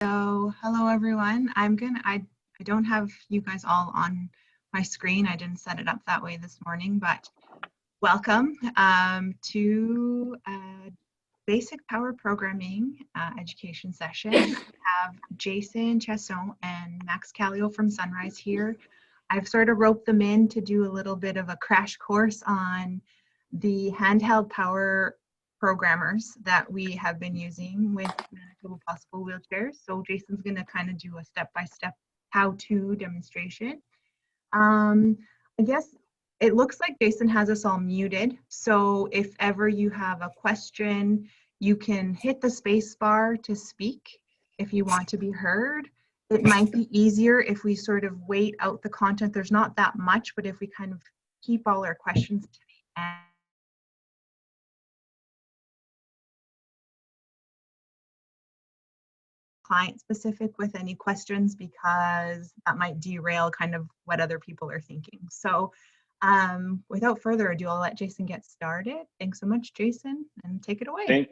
So hello everyone. I don't have you guys all on my screen. I didn't set it up that way this morning, but welcome to basic power programming education session. I have Jason Chasson and Max Callio from Sunrise here. I've sort of roped them in to do a little bit of a crash course on the handheld power programmers that we have been using with Manitoba Possible wheelchairs. So Jason's going to kind of do a step-by-step how-to demonstration. I guess it looks like Jason has us all muted. So if ever you have a question, you can hit the space bar to speak if you want to be heard. It might be easier if we sort of wait out the content. There's not that much, but if we kind of keep all our questions to the end. Client specific with any questions, because that might derail kind of what other people are thinking. So without further ado, I'll let Jason get started. Thanks so much, Jason, and take it away.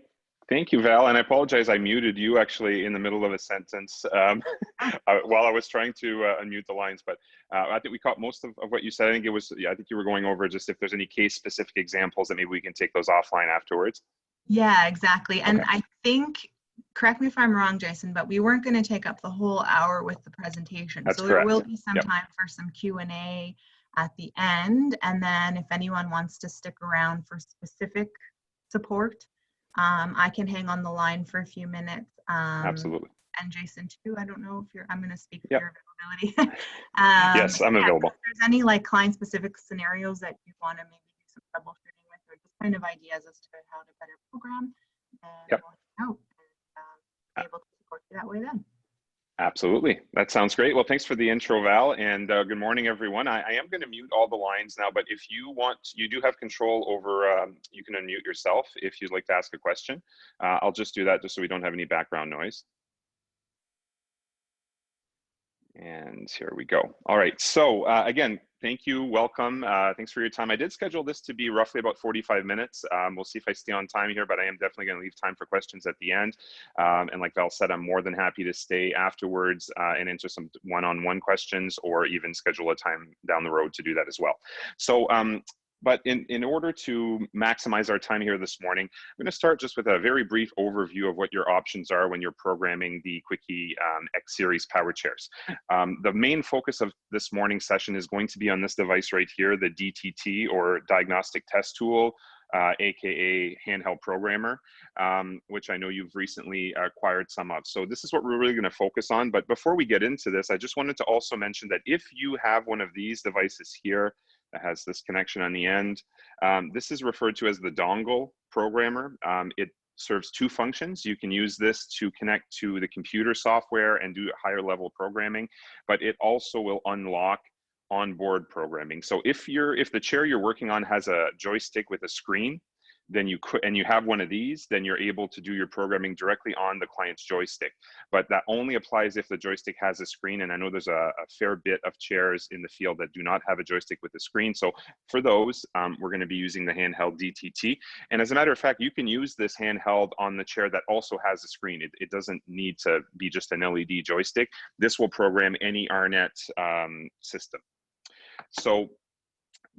Thank you, Val, and I apologize, I muted you actually in the middle of a sentence while I was trying to unmute the lines, but I think we caught most of what you said. I think it was, I think you were going over just if there's any case-specific examples that maybe we can take those offline afterwards. Yeah, exactly. And Okay. I think, correct me if I'm wrong, Jason, but we weren't going to take up the whole hour with the presentation. That's so correct. There will be some time for some Q&A at the end. And then if anyone wants to stick around for specific support, I can hang on the line for a few minutes. Absolutely. And Jason too, I don't know if I'm going to speak for Yep. your availability. Yes, I'm available. If there's any like client specific scenarios that you want to maybe do some troubleshooting with, or just kind of ideas as to how to better program, and Yep. we'll help and be able to support you that way then. Absolutely. That sounds great. Well, thanks for the intro, Val, and good morning, everyone. I am going to mute all the lines now, but if you want, you do have control over, you can unmute yourself if you'd like to ask a question. I'll just do that just so we don't have any background noise. And here we go. All right, so again, thank you, welcome. Thanks for your time. I did schedule this to be roughly about 45 minutes. We'll see if I stay on time here, but I am definitely gonna leave time for questions at the end. And like Val said, I'm more than happy to stay afterwards and answer some one-on-one questions, or even schedule a time down the road to do that as well. So, but in order to maximize our time here this morning, I'm going to start just with a very brief overview of what your options are when you're programming the Quickie X Series power chairs. The main focus of this morning's session is going to be on this device right here, the DTT, or Diagnostic Test Tool, aka handheld programmer, which I know you've recently acquired some of. So this is what we're really going to focus on. But before we get into this, I just wanted to also mention that if you have one of these devices here that has this connection on the end, this is referred to as the dongle programmer. It serves two functions. You can use this to connect to the computer software and do higher level programming, but it also will unlock onboard programming. So if the chair you're working on has a joystick with a screen, then you could, and you have one of these, then you're able to do your programming directly on the client's joystick. But that only applies if the joystick has a screen. And I know there's a fair bit of chairs in the field that do not have a joystick with a screen. So for those, we're going to be using the handheld DTT. And as a matter of fact, you can use this handheld on the chair that also has a screen. It doesn't need to be just an LED joystick. This will program any RNet system. So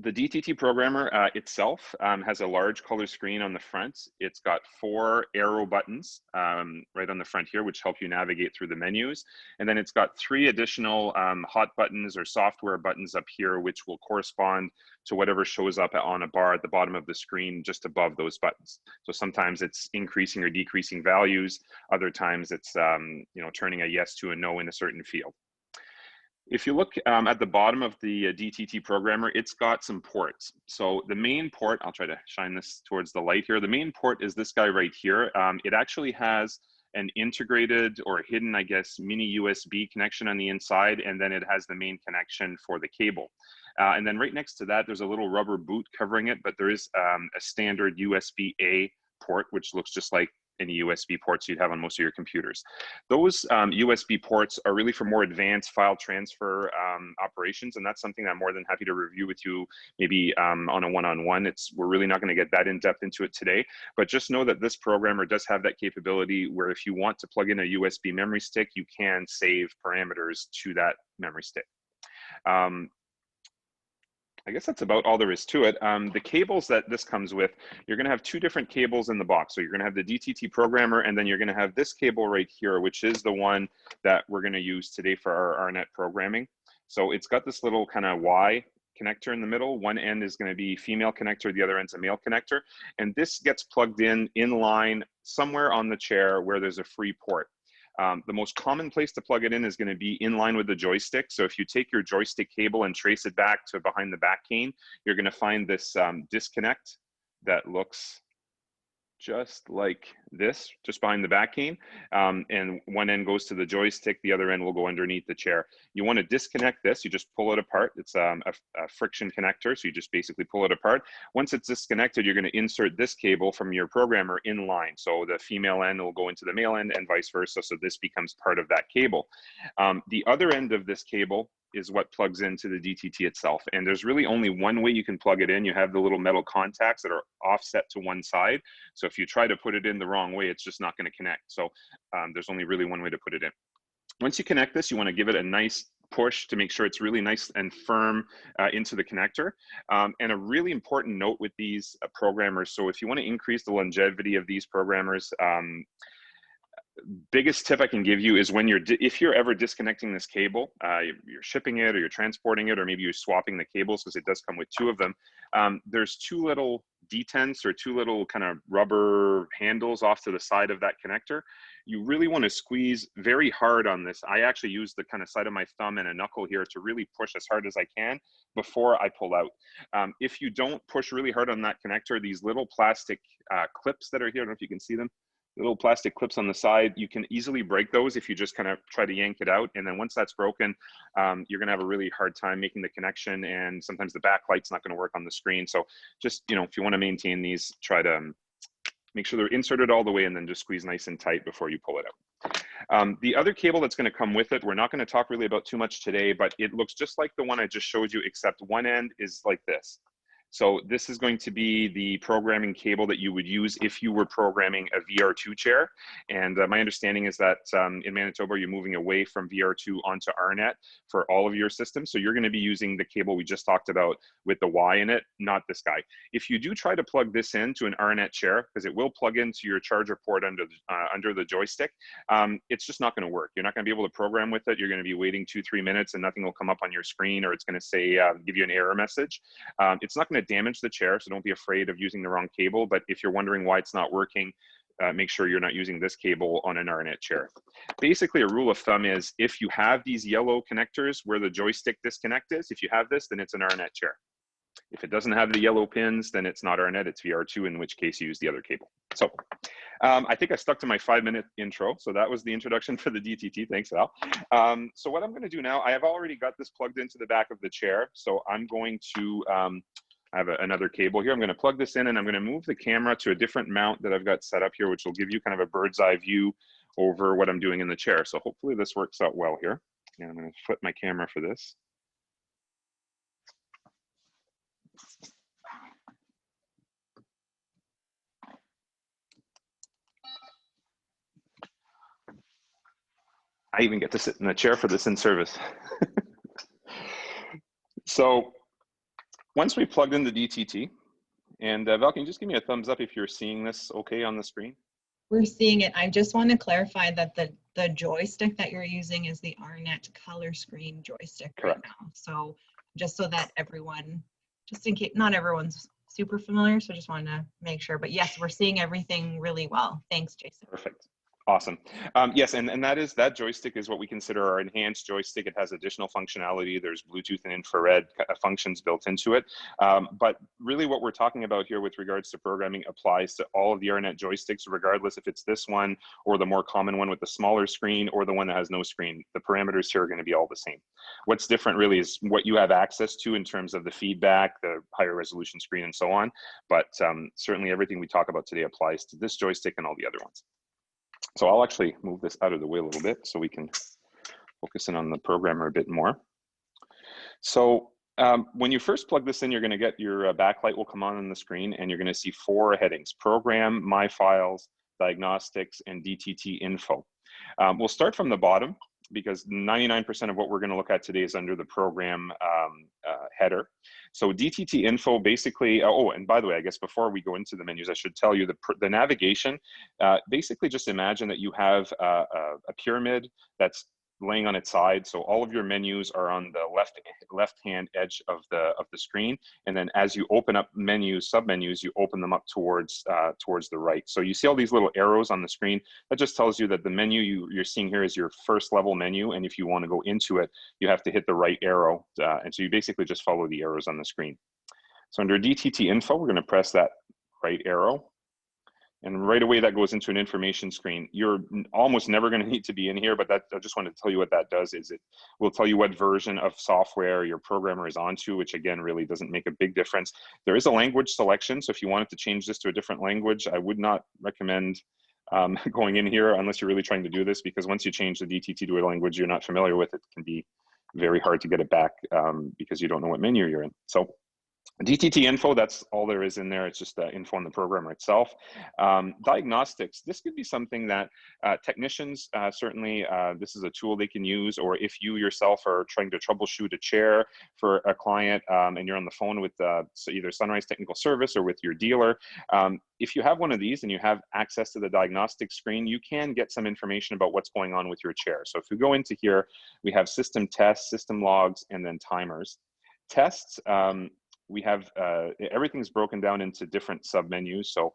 the DTT programmer itself has a large color screen on the front. It's got 4 arrow buttons right on the front here, which help you navigate through the menus. And then it's got 3 additional hot buttons or software buttons up here, which will correspond to whatever shows up on a bar at the bottom of the screen just above those buttons. So sometimes it's increasing or decreasing values. Other times it's turning a yes to a no in a certain field. If you look at the bottom of the DTT programmer, it's got some ports. So the main port, I'll try to shine this towards the light here. The main port is this guy right here. It actually has an integrated or hidden, I guess, mini USB connection on the inside, and then it has the main connection for the cable. And then right next to that, there's a little rubber boot covering it, but there is a standard USB-A port, which looks just like any USB ports you'd have on most of your computers. Those USB ports are really for more advanced file transfer operations, and that's something I'm more than happy to review with you maybe on a one-on-one. We're really not going to get that in depth into it today, but just know that this programmer does have that capability where if you want to plug in a USB memory stick, you can save parameters to that memory stick. I guess that's about all there is to it. The cables that this comes with, you're going to have two different cables in the box. So you're going to have the DTT programmer, and then you're going to have this cable right here, which is the one that we're going to use today for our RNet programming. So it's got this little kind of Y connector in the middle. One end is going to be female connector, the other end's a male connector. And this gets plugged in line somewhere on the chair where there's a free port. The most common place to plug it in is going to be in line with the joystick. So if you take your joystick cable and trace it back to behind the back cane, you're going to find this disconnect that looks just like this, just behind the back cane. And one end goes to the joystick, the other end will go underneath the chair. You want to disconnect this, you just pull it apart. It's a friction connector, so you just basically pull it apart. Once it's disconnected, you're going to insert this cable from your programmer in line. So the female end will go into the male end and vice versa, so this becomes part of that cable. The other end of this cable is what plugs into the DTT itself. And there's really only one way you can plug it in. You have the little metal contacts that are offset to one side. So if you try to put it in the wrong way, it's just not going to connect. So there's only really one way to put it in. Once you connect this, you want to give it a nice push to make sure it's really nice and firm into the connector. And a really important note with these programmers, so if you want to increase the longevity of these programmers, biggest tip I can give you is if you're ever disconnecting this cable, you're shipping it or you're transporting it, or maybe you're swapping the cables, because it does come with two of them. There's two little detents or two little kind of rubber handles off to the side of that connector. You really want to squeeze very hard on this. I actually use the kind of side of my thumb and a knuckle here to really push as hard as I can before I pull out. If you don't push really hard on that connector, these little plastic clips that are here, I don't know if you can see them, little plastic clips on the side, you can easily break those if you just kind of try to yank it out. And then once that's broken, you're gonna have a really hard time making the connection, and sometimes the backlight's not gonna work on the screen. So just, if you wanna maintain these, try to make sure they're inserted all the way and then just squeeze nice and tight before you pull it out. The other cable that's gonna come with it, we're not gonna talk really about too much today, but it looks just like the one I just showed you, except one end is like this. So this is going to be the programming cable that you would use if you were programming a VR2 chair. And my understanding is that in Manitoba, you're moving away from VR2 onto RNet for all of your systems. So you're going to be using the cable we just talked about with the Y in it, not this guy. If you do try to plug this into an RNet chair, because it will plug into your charger port under the joystick, it's just not going to work. You're not going to be able to program with it. You're going to be waiting 2-3 minutes and nothing will come up on your screen, or it's going to say, give you an error message. It's not going to damage the chair, so don't be afraid of using the wrong cable. But if you're wondering why it's not working, make sure you're not using this cable on an RNet chair. Basically, a rule of thumb is if you have these yellow connectors where the joystick disconnect is, if you have this, then it's an RNet chair. If it doesn't have the yellow pins, then it's not RNet, it's VR2, in which case you use the other cable. So I think I stuck to my 5-minute intro. So that was the introduction for the DTT. Thanks, Al. So what I'm going to do now, I have already got this plugged into the back of the chair. So I'm going to, I have another cable here. I'm going to plug this in, and I'm going to move the camera to a different mount that I've got set up here, which will give you kind of a bird's eye view over what I'm doing in the chair. So hopefully this works out well here. And I'm going to flip my camera for this. I even get to sit in the chair for this in service. So once we plugged in the DTT, and Val, can you just give me a thumbs up if you're seeing this okay on the screen? We're seeing it. I just want to clarify that the joystick that you're using is the RNet color screen joystick. Correct. Right now. So just so that everyone, just in case not everyone's super familiar, so just wanted to make sure. But yes, we're seeing everything really well. Thanks, Jason. Perfect. Awesome. Yes, and that joystick is what we consider our enhanced joystick. It has additional functionality. There's Bluetooth and infrared functions built into it. But really what we're talking about here with regards to programming applies to all of the AirNet joysticks, regardless if it's this one or the more common one with the smaller screen or the one that has no screen. The parameters here are going to be all the same. What's different really is what you have access to in terms of the feedback, the higher resolution screen, and so on. But certainly everything we talk about today applies to this joystick and all the other ones. So I'll actually move this out of the way a little bit so we can focus in on the programmer a bit more. So when you first plug this in, you're going to get your backlight will come on the screen, and you're going to see 4 headings: Program, My Files, Diagnostics, and DTT Info. We'll start from the bottom because 99% of what we're going to look at today is under the program header. So DTT info basically, oh, and by the way, I guess before we go into the menus, I should tell you the navigation, basically just imagine that you have a pyramid that's laying on its side. So all of your menus are on the left-hand edge of the screen. And then as you open up menus, submenus, you open them up towards the right. So you see all these little arrows on the screen. That just tells you that the menu you're seeing here is your first level menu. And if you want to go into it, you have to hit the right arrow. And so you basically just follow the arrows on the screen. So under DTT info, we're going to press that right arrow. And right away that goes into an information screen. You're almost never going to need to be in here, but I just wanted to tell you what that does is it will tell you what version of software your programmer is onto, which again really doesn't make a big difference. There is a language selection, so if you wanted to change this to a different language, I would not recommend going in here unless you're really trying to do this, because once you change the DTT to a language you're not familiar with, it can be very hard to get it back because you don't know what menu you're in. So DTT info, that's all there is in there. It's just the info on the programmer itself. Diagnostics, this could be something that technicians, certainly this is a tool they can use, or if you yourself are trying to troubleshoot a chair for a client and you're on the phone with so either Sunrise Technical Service or with your dealer, if you have one of these and you have access to the diagnostic screen, you can get some information about what's going on with your chair. So if we go into here, we have system tests, system logs, and then timers. Tests, we have everything's broken down into different submenus. So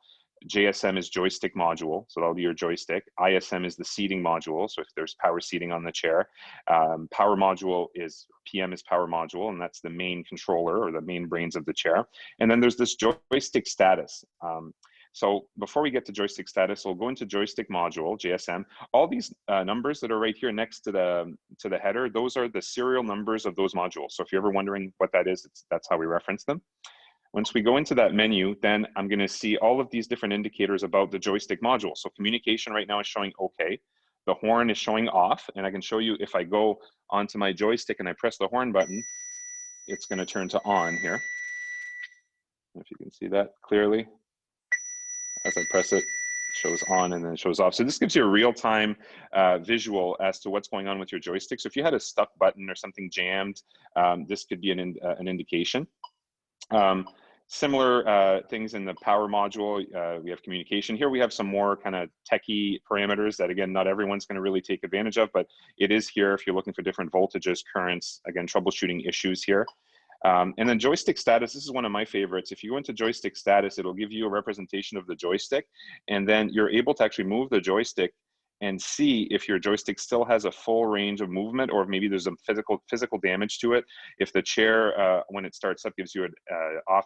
JSM is joystick module, so that'll be your joystick. ISM is the seating module, so if there's power seating on the chair. Power module is, PM is power module, and that's the main controller or the main brains of the chair. And then there's this joystick status. So before we get to joystick status, we'll go into joystick module, JSM. All these numbers that are right here next to the header, those are the serial numbers of those modules. So if you're ever wondering what that is, that's how we reference them. Once we go into that menu, then I'm going to see all of these different indicators about the joystick module. So communication right now is showing okay. The horn is showing off, and I can show you if I go onto my joystick and I press the horn button, it's going to turn to on here. If you can see that clearly. As I press it, it shows on and then it shows off. So this gives you a real-time visual as to what's going on with your joystick. So if you had a stuck button or something jammed, this could be an indication. Similar things in the power module, we have communication. Here we have some more kind of techie parameters that, again, not everyone's going to really take advantage of, but it is here if you're looking for different voltages, currents, again, troubleshooting issues here. And then joystick status, this is one of my favorites. If you go into joystick status, it'll give you a representation of the joystick, and then you're able to actually move the joystick and see if your joystick still has a full range of movement, or if maybe there's a physical damage to it. If the chair, when it starts up, gives you an off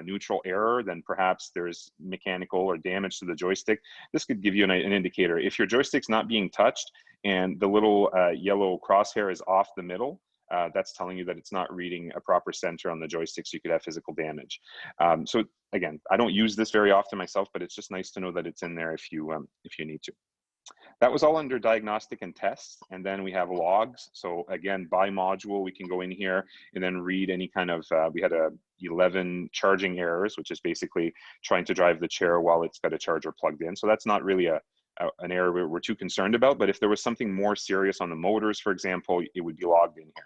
neutral error, then perhaps there's mechanical or damage to the joystick. This could give you an indicator. If your joystick's not being touched and the little yellow crosshair is off the middle, that's telling you that it's not reading a proper center on the joystick, so you could have physical damage. So again, I don't use this very often myself, but it's just nice to know that it's in there if you need to. That was all under diagnostic and tests, and then we have logs. So again, by module, we can go in here and then read any kind of, we had 11 charging errors, which is basically trying to drive the chair while it's got a charger plugged in. So that's not really an error we're too concerned about, but if there was something more serious on the motors, for example, it would be logged in here.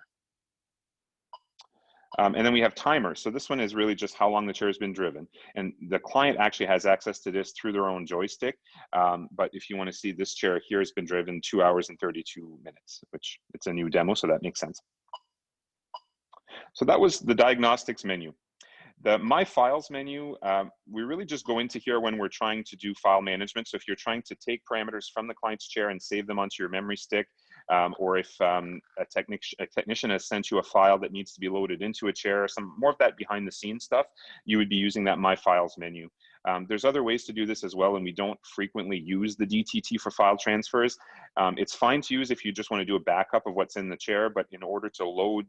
And then we have timers. So this one is really just how long the chair has been driven. And the client actually has access to this through their own joystick. But if you want to see, this chair here has been driven 2 hours and 32 minutes, which it's a new demo, so that makes sense. So that was the diagnostics menu. The My Files menu, we really just go into here when we're trying to do file management. So if you're trying to take parameters from the client's chair and save them onto your memory stick, or if a technician has sent you a file that needs to be loaded into a chair, some more of that behind the scenes stuff, you would be using that My Files menu. There's other ways to do this as well, and we don't frequently use the DTT for file transfers. It's fine to use if you just want to do a backup of what's in the chair, but in order to load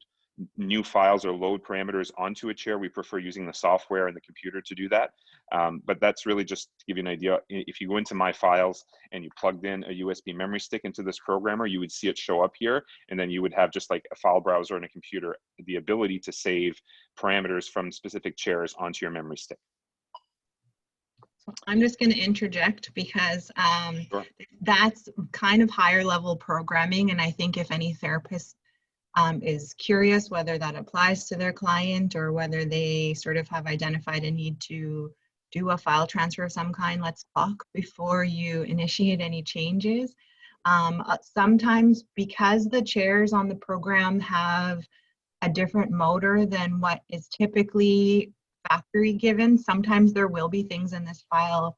new files or load parameters onto a chair, we prefer using the software and the computer to do that. But that's really just to give you an idea. If you go into My Files and you plugged in a USB memory stick into this programmer, you would see it show up here, and then you would have, just like a file browser and a computer, the ability to save parameters from specific chairs onto your memory stick. I'm just going to interject because Sure. that's kind of higher level programming, and I think if any therapist is curious whether that applies to their client or whether they sort of have identified a need to do a file transfer of some kind, let's talk before you initiate any changes. Sometimes because the chairs on the program have a different motor than what is typically factory given, sometimes there will be things in this file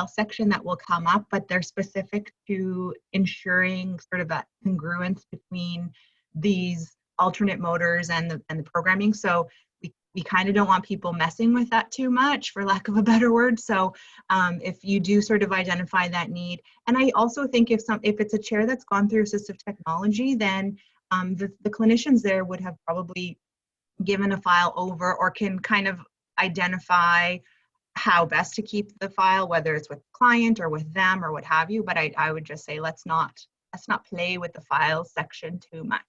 section that will come up, but they're specific to ensuring sort of that congruence between these alternate motors and the programming. So we kind of don't want people messing with that too much, for lack of a better word. So if you do sort of identify that need, and I also think if it's a chair that's gone through assistive technology, then the clinicians there would have probably given a file over, or can kind of identify how best to keep the file, whether it's with the client or with them or what have you. But I would just say let's not play with the files section too much.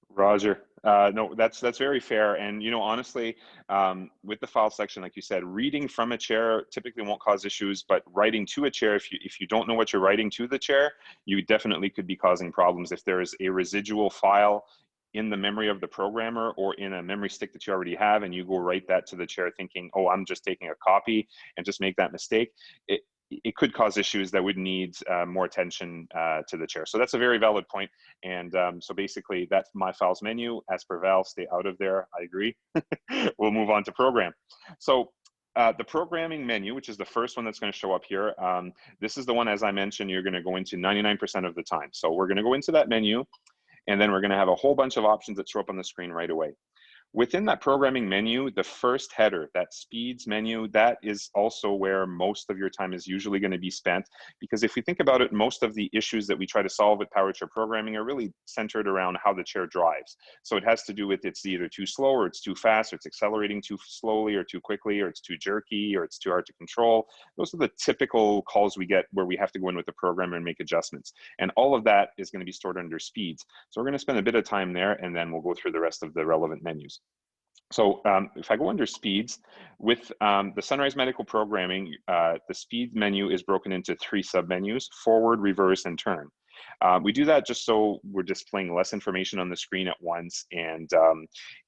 Roger. No, that's very fair. And honestly, with the file section, like you said, reading from a chair typically won't cause issues, but writing to a chair, if you don't know what you're writing to the chair, you definitely could be causing problems. If there is a residual file in the memory of the programmer or in a memory stick that you already have, and you go write that to the chair thinking, oh, I'm just taking a copy, and just make that mistake, it could cause issues that would need more attention to the chair. So that's a very valid point. And so basically that's My Files menu. As per Val, stay out of there. I agree. We'll move on to program. So the programming menu, which is the first one that's going to show up here, this is the one, as I mentioned, you're going to go into 99% of the time. So we're going to go into that menu, and then we're going to have a whole bunch of options that show up on the screen right away. Within that programming menu, the first header, that speeds menu, that is also where most of your time is usually going to be spent. Because if you think about it, most of the issues that we try to solve with power chair programming are really centered around how the chair drives. So it has to do with it's either too slow or it's too fast, or it's accelerating too slowly or too quickly, or it's too jerky, or it's too hard to control. Those are the typical calls we get where we have to go in with the programmer and make adjustments. And all of that is going to be stored under speeds. So we're going to spend a bit of time there, and then we'll go through the rest of the relevant menus. So if I go under speeds, with the Sunrise Medical Programming, the speed menu is broken into 3 submenus: forward, reverse, and turn. We do that just so we're displaying less information on the screen at once, and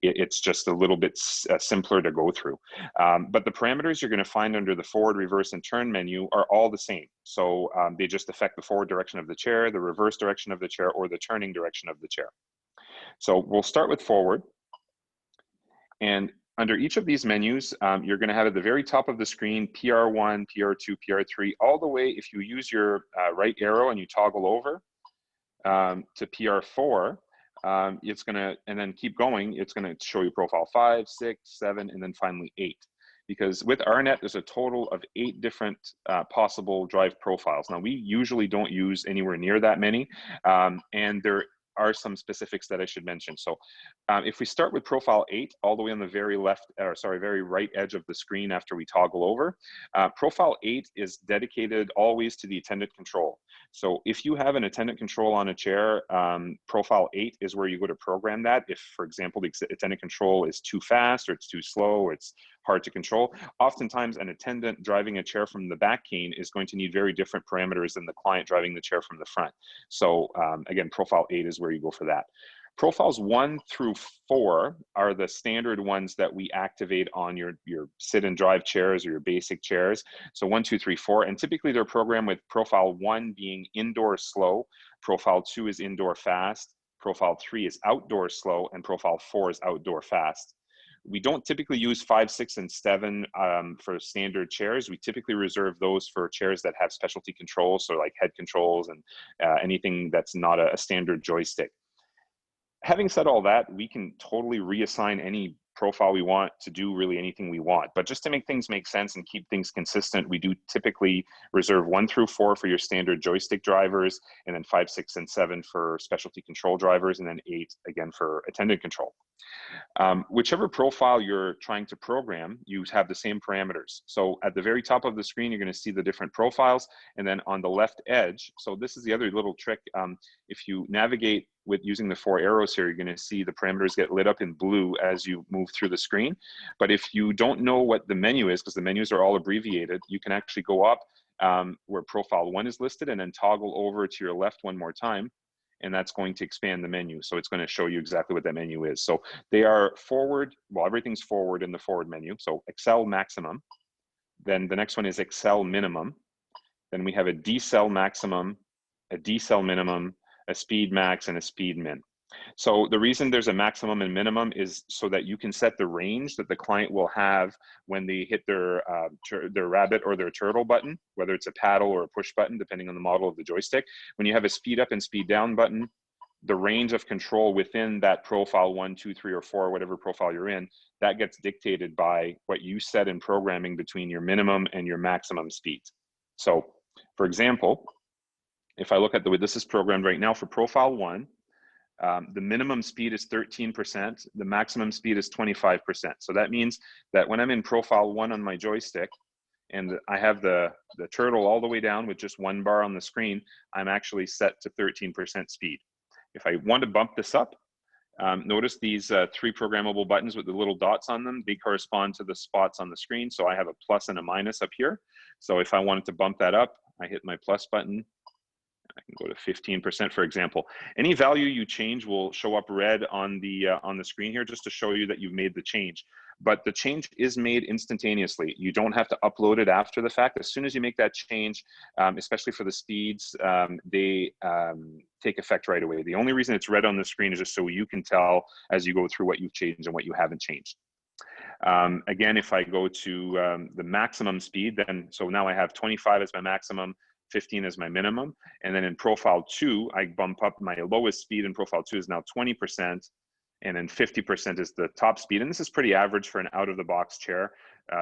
it's just a little bit simpler to go through. But the parameters you're going to find under the forward, reverse, and turn menu are all the same. So they just affect the forward direction of the chair, the reverse direction of the chair, or the turning direction of the chair. So we'll start with forward. And under each of these menus, you're going to have at the very top of the screen PR1, PR2, PR3, all the way. If you use your right arrow and you toggle over to PR4, it's going to, and then keep going, it's going to show you profile 5, 6, 7, and then finally 8. Because with RNet, there's a total of 8 different possible drive profiles. Now, we usually don't use anywhere near that many, and there are some specifics that I should mention. So if we start with profile 8, all the way on the very very right edge of the screen after we toggle over, profile 8 is dedicated always to the attendant control. So if you have an attendant control on a chair, profile 8 is where you go to program that. If, for example, the attendant control is too fast, or it's too slow, or it's hard to control, oftentimes an attendant driving a chair from the back cane is going to need very different parameters than the client driving the chair from the front. So again, profile 8 is where you go for that. Profiles 1 through 4 are the standard ones that we activate on your sit and drive chairs or your basic chairs. So 1, 2, 3, 4, and typically they're programmed with profile 1 being indoor slow, profile 2 is indoor fast, profile 3 is outdoor slow, and profile 4 is outdoor fast. We don't typically use 5, 6, and 7 for standard chairs. We typically reserve those for chairs that have specialty controls, so like head controls and anything that's not a standard joystick. Having said all that, we can totally reassign any profile we want to do really anything we want. But just to make things make sense and keep things consistent, we do typically reserve 1 through 4 for your standard joystick drivers, and then 5, 6, and 7 for specialty control drivers, and then 8 again for attendant control. Whichever profile you're trying to program, you have the same parameters. So at the very top of the screen, you're going to see the different profiles, and then on the left edge, so this is the other little trick. If you navigate with using the 4 arrows here, you're going to see the parameters get lit up in blue as you move through the screen. But if you don't know what the menu is, because the menus are all abbreviated, you can actually go up where profile 1 is listed and then toggle over to your left one more time, and that's going to expand the menu. So it's going to show you exactly what that menu is. So they are forward, well, everything's forward in the forward menu. So Excel maximum. Then the next one is Excel minimum. Then we have a decel maximum, a decel minimum, a speed max, and a speed min. So the reason there's a maximum and minimum is so that you can set the range that the client will have when they hit their rabbit or their turtle button, whether it's a paddle or a push button, depending on the model of the joystick. When you have a speed up and speed down button, the range of control within that profile 1, 2, 3, or 4, whatever profile you're in, that gets dictated by what you set in programming between your minimum and your maximum speeds. So for example, if I look at the way this is programmed right now for profile 1, the minimum speed is 13%, the maximum speed is 25%. So that means that when I'm in profile 1 on my joystick, and I have the turtle all the way down with just 1 bar on the screen, I'm actually set to 13% speed. If I want to bump this up, notice these 3 programmable buttons with the little dots on them, they correspond to the spots on the screen. So I have a plus and a minus up here. So if I wanted to bump that up, I hit my plus button. I can go to 15%, for example. Any value you change will show up red on the screen here, just to show you that you've made the change. But the change is made instantaneously. You don't have to upload it after the fact. As soon as you make that change, especially for the speeds, they take effect right away. The only reason it's red on the screen is just so you can tell as you go through what you've changed and what you haven't changed. Again, if I go to the maximum speed, then so now I have 25 as my maximum, 15 is my minimum. And then in profile 2, I bump up my lowest speed in profile 2 is now 20. And then 50% is the top speed. And this is pretty average for an out-of-the-box chair.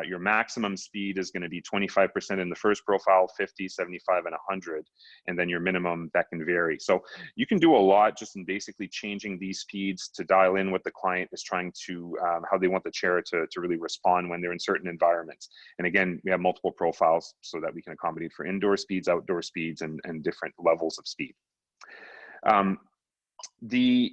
Your maximum speed is going to be 25% in the first profile, 50, 75, and 100. And then your minimum, that can vary. So you can do a lot just in basically changing these speeds to dial in what the client is trying to, how they want the chair to really respond when they're in certain environments. And again, we have multiple profiles so that we can accommodate for indoor speeds, outdoor speeds, and different levels of speed. The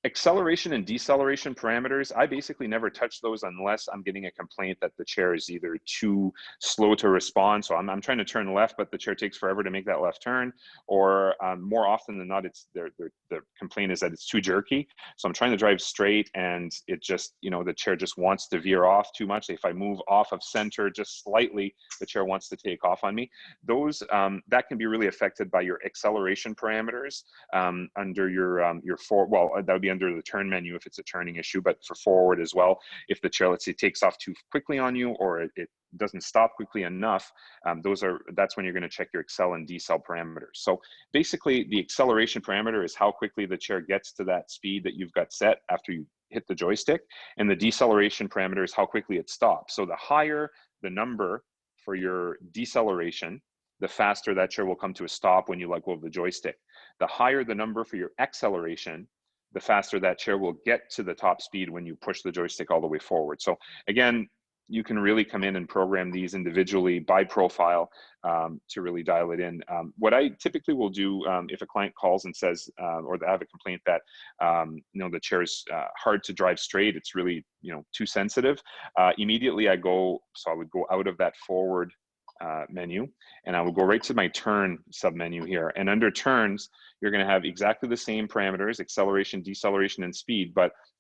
acceleration and deceleration parameters, I basically never touch those unless I'm getting a complaint that the chair is either too slow to respond. So I'm trying to turn left, but the chair takes forever to make that left turn. Or more often than not, it's the complaint is that it's too jerky. So I'm trying to drive straight and it just, you know, the chair just wants to veer off too much. If I move off of center just slightly, the chair wants to take off on me. Those, that can be really affected by your acceleration parameters under your well, that would be under the turn menu if it's a turning issue, but for forward as well. If the chair, let's say, takes off too quickly on you, or it doesn't stop quickly enough, that's when you're going to check your accel and decel parameters. So basically, the acceleration parameter is how quickly the chair gets to that speed that you've got set after you hit the joystick, and the deceleration parameter is how quickly it stops. So the higher the number for your deceleration, the faster that chair will come to a stop when you let go of the joystick. The higher the number for your acceleration, the faster that chair will get to the top speed when you push the joystick all the way forward. So again, you can really come in and program these individually by profile to really dial it in. What I typically will do if a client calls and says, or they have a complaint that you know, the chair is hard to drive straight, it's really, you know, too sensitive, immediately I would go out of that forward menu, and I will go right to my turn submenu here. And under turns, you're going to have exactly the same parameters, acceleration, deceleration, and speed,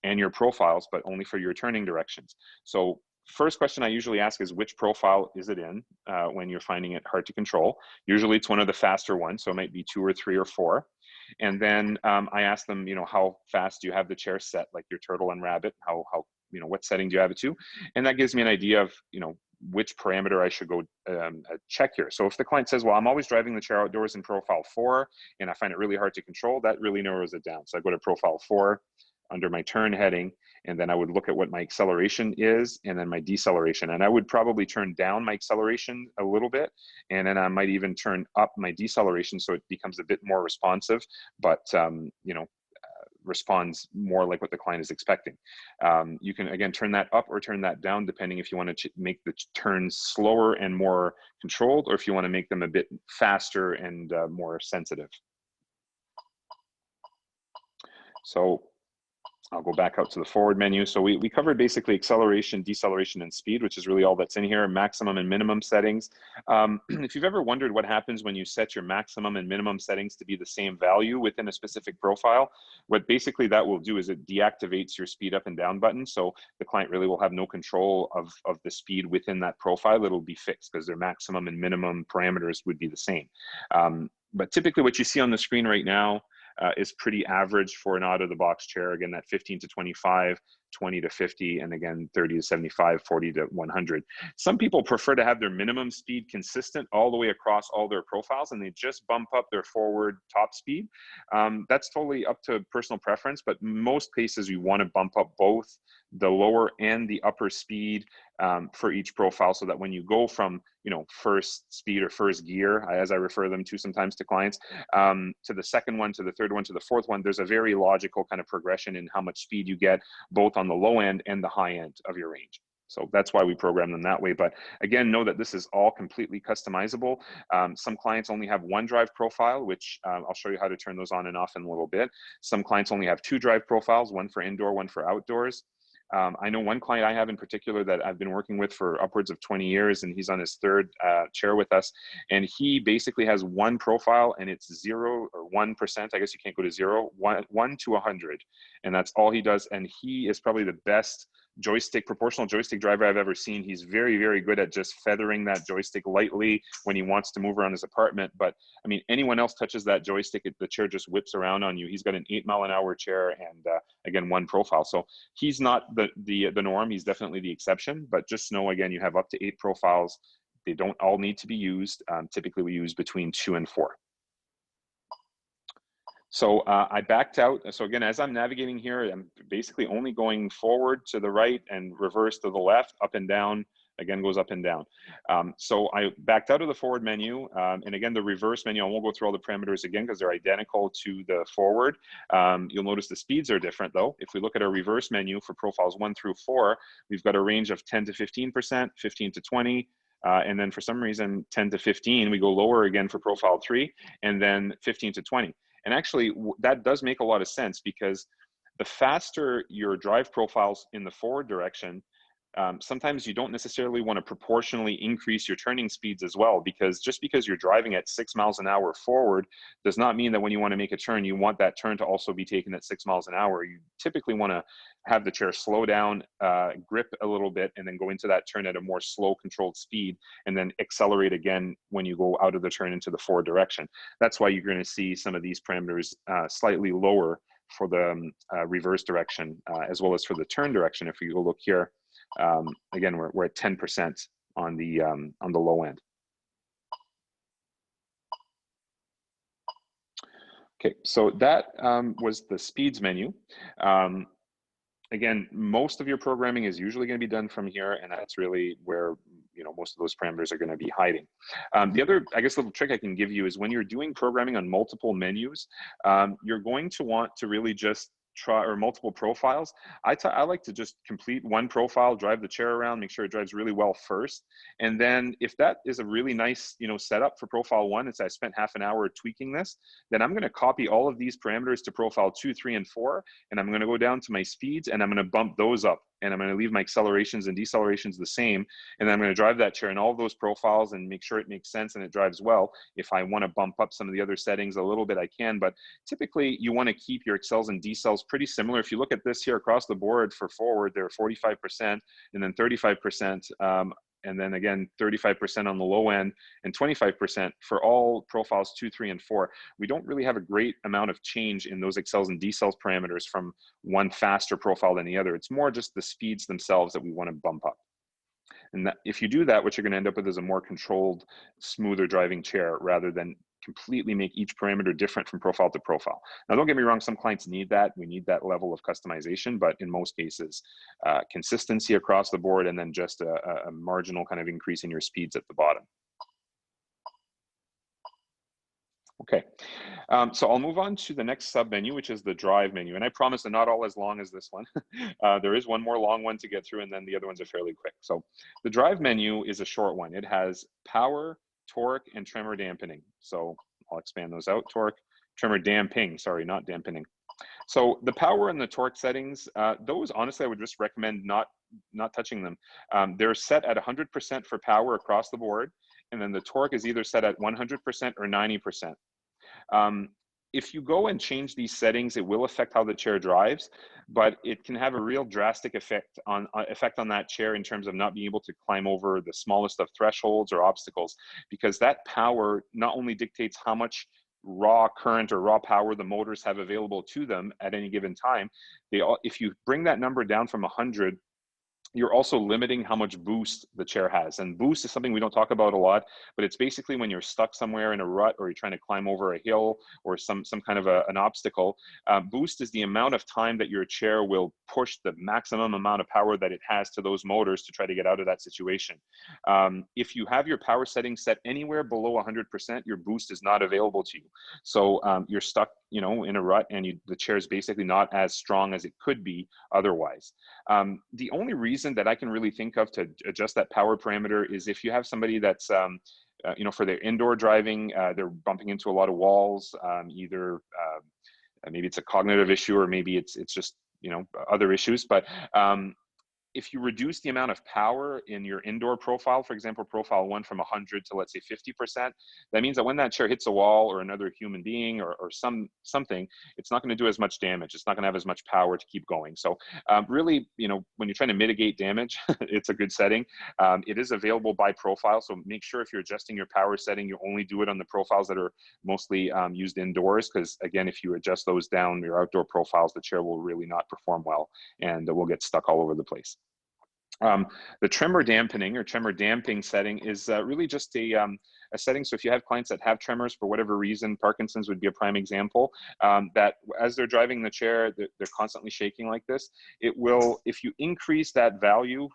and your profiles, but only for your turning directions. So first question I usually ask is, which profile is it in when you're finding it hard to control? Usually it's one of the faster ones, so it might be 2 or 3 or 4. And then I ask them, you know, how fast do you have the chair set, like your turtle and rabbit, how you know, what setting do you have it to? And that gives me an idea of, you know, which parameter I should go check here. So if the client says, well, I'm always driving the chair outdoors in profile 4, and I find it really hard to control, that really narrows it down. So I go to profile 4 under my turn heading, and then I would look at what my acceleration is and then my deceleration. And I would probably turn down my acceleration a little bit, and then I might even turn up my deceleration so it becomes a bit more responsive, but you know, responds more like what the client is expecting. You can, again, turn that up or turn that down, depending if you want to make the turns slower and more controlled, or if you want to make them a bit faster and more sensitive. So I'll go back out to the forward menu. So we covered basically acceleration, deceleration, and speed, which is really all that's in here, maximum and minimum settings. If you've ever wondered what happens when you set your maximum and minimum settings to be the same value within a specific profile, what basically that will do is it deactivates your speed up and down button. So the client really will have no control of the speed within that profile. It'll be fixed because their maximum and minimum parameters would be the same. But typically what you see on the screen right now is pretty average for an out-of-the-box chair. Again, that 15 to 25, 20 to 50, and again, 30 to 75, 40 to 100. Some people prefer to have their minimum speed consistent all the way across all their profiles, and they just bump up their forward top speed. That's totally up to personal preference, but most cases you want to bump up both the lower and the upper speed for each profile, so that when you go from, you know, first speed or first gear, as I refer them to sometimes to clients, to the second one, to the third one, to the fourth one, there's a very logical kind of progression in how much speed you get, both on the low end and the high end of your range. So that's why we program them that way. But again, know that this is all completely customizable. Some clients only have one drive profile, which I'll show you how to turn those on and off in a little bit. Some clients only have two drive profiles, one for indoor, one for outdoors. I know one client I have in particular that I've been working with for upwards of 20 years, and he's on his third chair with us. And he basically has one profile, and it's 0 or 1%. I guess you can't go to 0, 1 to 100. And that's all he does. And he is probably the best proportional joystick driver I've ever seen. He's very, very good at just feathering that joystick lightly when he wants to move around his apartment. But I mean, anyone else touches that joystick, the chair just whips around on you. He's got an 8-mile-an-hour chair, and again, one profile. So he's not the norm. He's definitely the exception. But just know, again, you have up to 8 profiles. They don't all need to be used. Typically, we use between 2 and 4. So I backed out. So again, as I'm navigating here, I'm basically only going forward to the right and reverse to the left, up and down, again goes up and down. So I backed out of the forward menu. And again, the reverse menu, I won't go through all the parameters again because they're identical to the forward. You'll notice the speeds are different though. If we look at our reverse menu for profiles 1 through 4, we've got a range of 10 to 15%, 15 to 20, and then for some reason, 10 to 15, we go lower again for profile 3, and then 15 to 20. And actually, that does make a lot of sense, because the faster your drive profiles in the forward direction, sometimes you don't necessarily want to proportionally increase your turning speeds as well, because just because you're driving at 6 miles an hour forward does not mean that when you want to make a turn, you want that turn to also be taken at 6 miles an hour. You typically want to have the chair slow down, grip a little bit, and then go into that turn at a more slow controlled speed, and then accelerate again when you go out of the turn into the forward direction. That's why you're going to see some of these parameters slightly lower for the reverse direction, as well as for the turn direction. If you go look here, again, we're at 10% on the low end. Okay, so that was the speeds menu. Again, most of your programming is usually going to be done from here, and that's really where, you know, most of those parameters are going to be hiding. The other, I guess, little trick I can give you is when you're doing programming on multiple menus, you're going to want to really just try, or multiple profiles. I like to just complete one profile, drive the chair around, make sure it drives really well first. And then if that is a really nice, you know, setup for profile 1, it's I spent half an hour tweaking this, then I'm going to copy all of these parameters to profile 2, 3, and 4. And I'm going to go down to my speeds, and I'm going to bump those up. And I'm going to leave my accelerations and decelerations the same. And then I'm going to drive that chair in all of those profiles and make sure it makes sense and it drives well. If I want to bump up some of the other settings a little bit, I can. But typically, you want to keep your accels and decels pretty similar. If you look at this here across the board for forward, they're 45% and then 35% and then again 35% on the low end, and 25% for all profiles 2, 3, and 4. We don't really have a great amount of change in those accels and decels parameters from one faster profile than the other. It's more just the speeds themselves that we want to bump up. And that, if you do that, what you're going to end up with is a more controlled, smoother driving chair rather than completely make each parameter different from profile to profile. Now, don't get me wrong, some clients need that. We need that level of customization, but in most cases, consistency across the board and then just a marginal kind of increase in your speeds at the bottom. Okay, so I'll move on to the next sub menu, which is the drive menu. And I promise they're not all as long as this one. There is one more long one to get through, and then the other ones are fairly quick. So the drive menu is a short one. It has power, torque, and tremor dampening. So I'll expand those out. Torque, tremor damping, sorry, not dampening. So the power and the torque settings, those honestly, I would just recommend not touching them. They're set at 100% for power across the board. And then the torque is either set at 100% or 90%. If you go and change these settings, it will affect how the chair drives, but it can have a real drastic effect on that chair in terms of not being able to climb over the smallest of thresholds or obstacles, because that power not only dictates how much raw current or raw power the motors have available to them at any given time. If you bring that number down from 100, you're also limiting how much boost the chair has. And boost is something we don't talk about a lot, but it's basically when you're stuck somewhere in a rut or you're trying to climb over a hill or some kind of an obstacle. Boost is the amount of time that your chair will push the maximum amount of power that it has to those motors to try to get out of that situation. If you have your power setting set anywhere below 100%, your boost is not available to you. So you're stuck, you know, in a rut, and the chair is basically not as strong as it could be otherwise. The only reason that I can really think of to adjust that power parameter is if you have somebody that's, you know, for their indoor driving, they're bumping into a lot of walls, either maybe it's a cognitive issue or maybe it's just, you know, other issues. But if you reduce the amount of power in your indoor profile, for example, profile 1 from 100 to let's say 50%, that means that when that chair hits a wall or another human being or something, it's not going to do as much damage. It's not going to have as much power to keep going. So really, you know, when you're trying to mitigate damage, it's a good setting. It is available by profile. So make sure if you're adjusting your power setting, you only do it on the profiles that are mostly used indoors. Because again, if you adjust those down, your outdoor profiles, the chair will really not perform well and will get stuck all over the place. The tremor dampening or tremor damping setting is really just a setting. So if you have clients that have tremors for whatever reason, Parkinson's would be a prime example, that as they're driving the chair, they're constantly shaking like this. It will, if you increase that value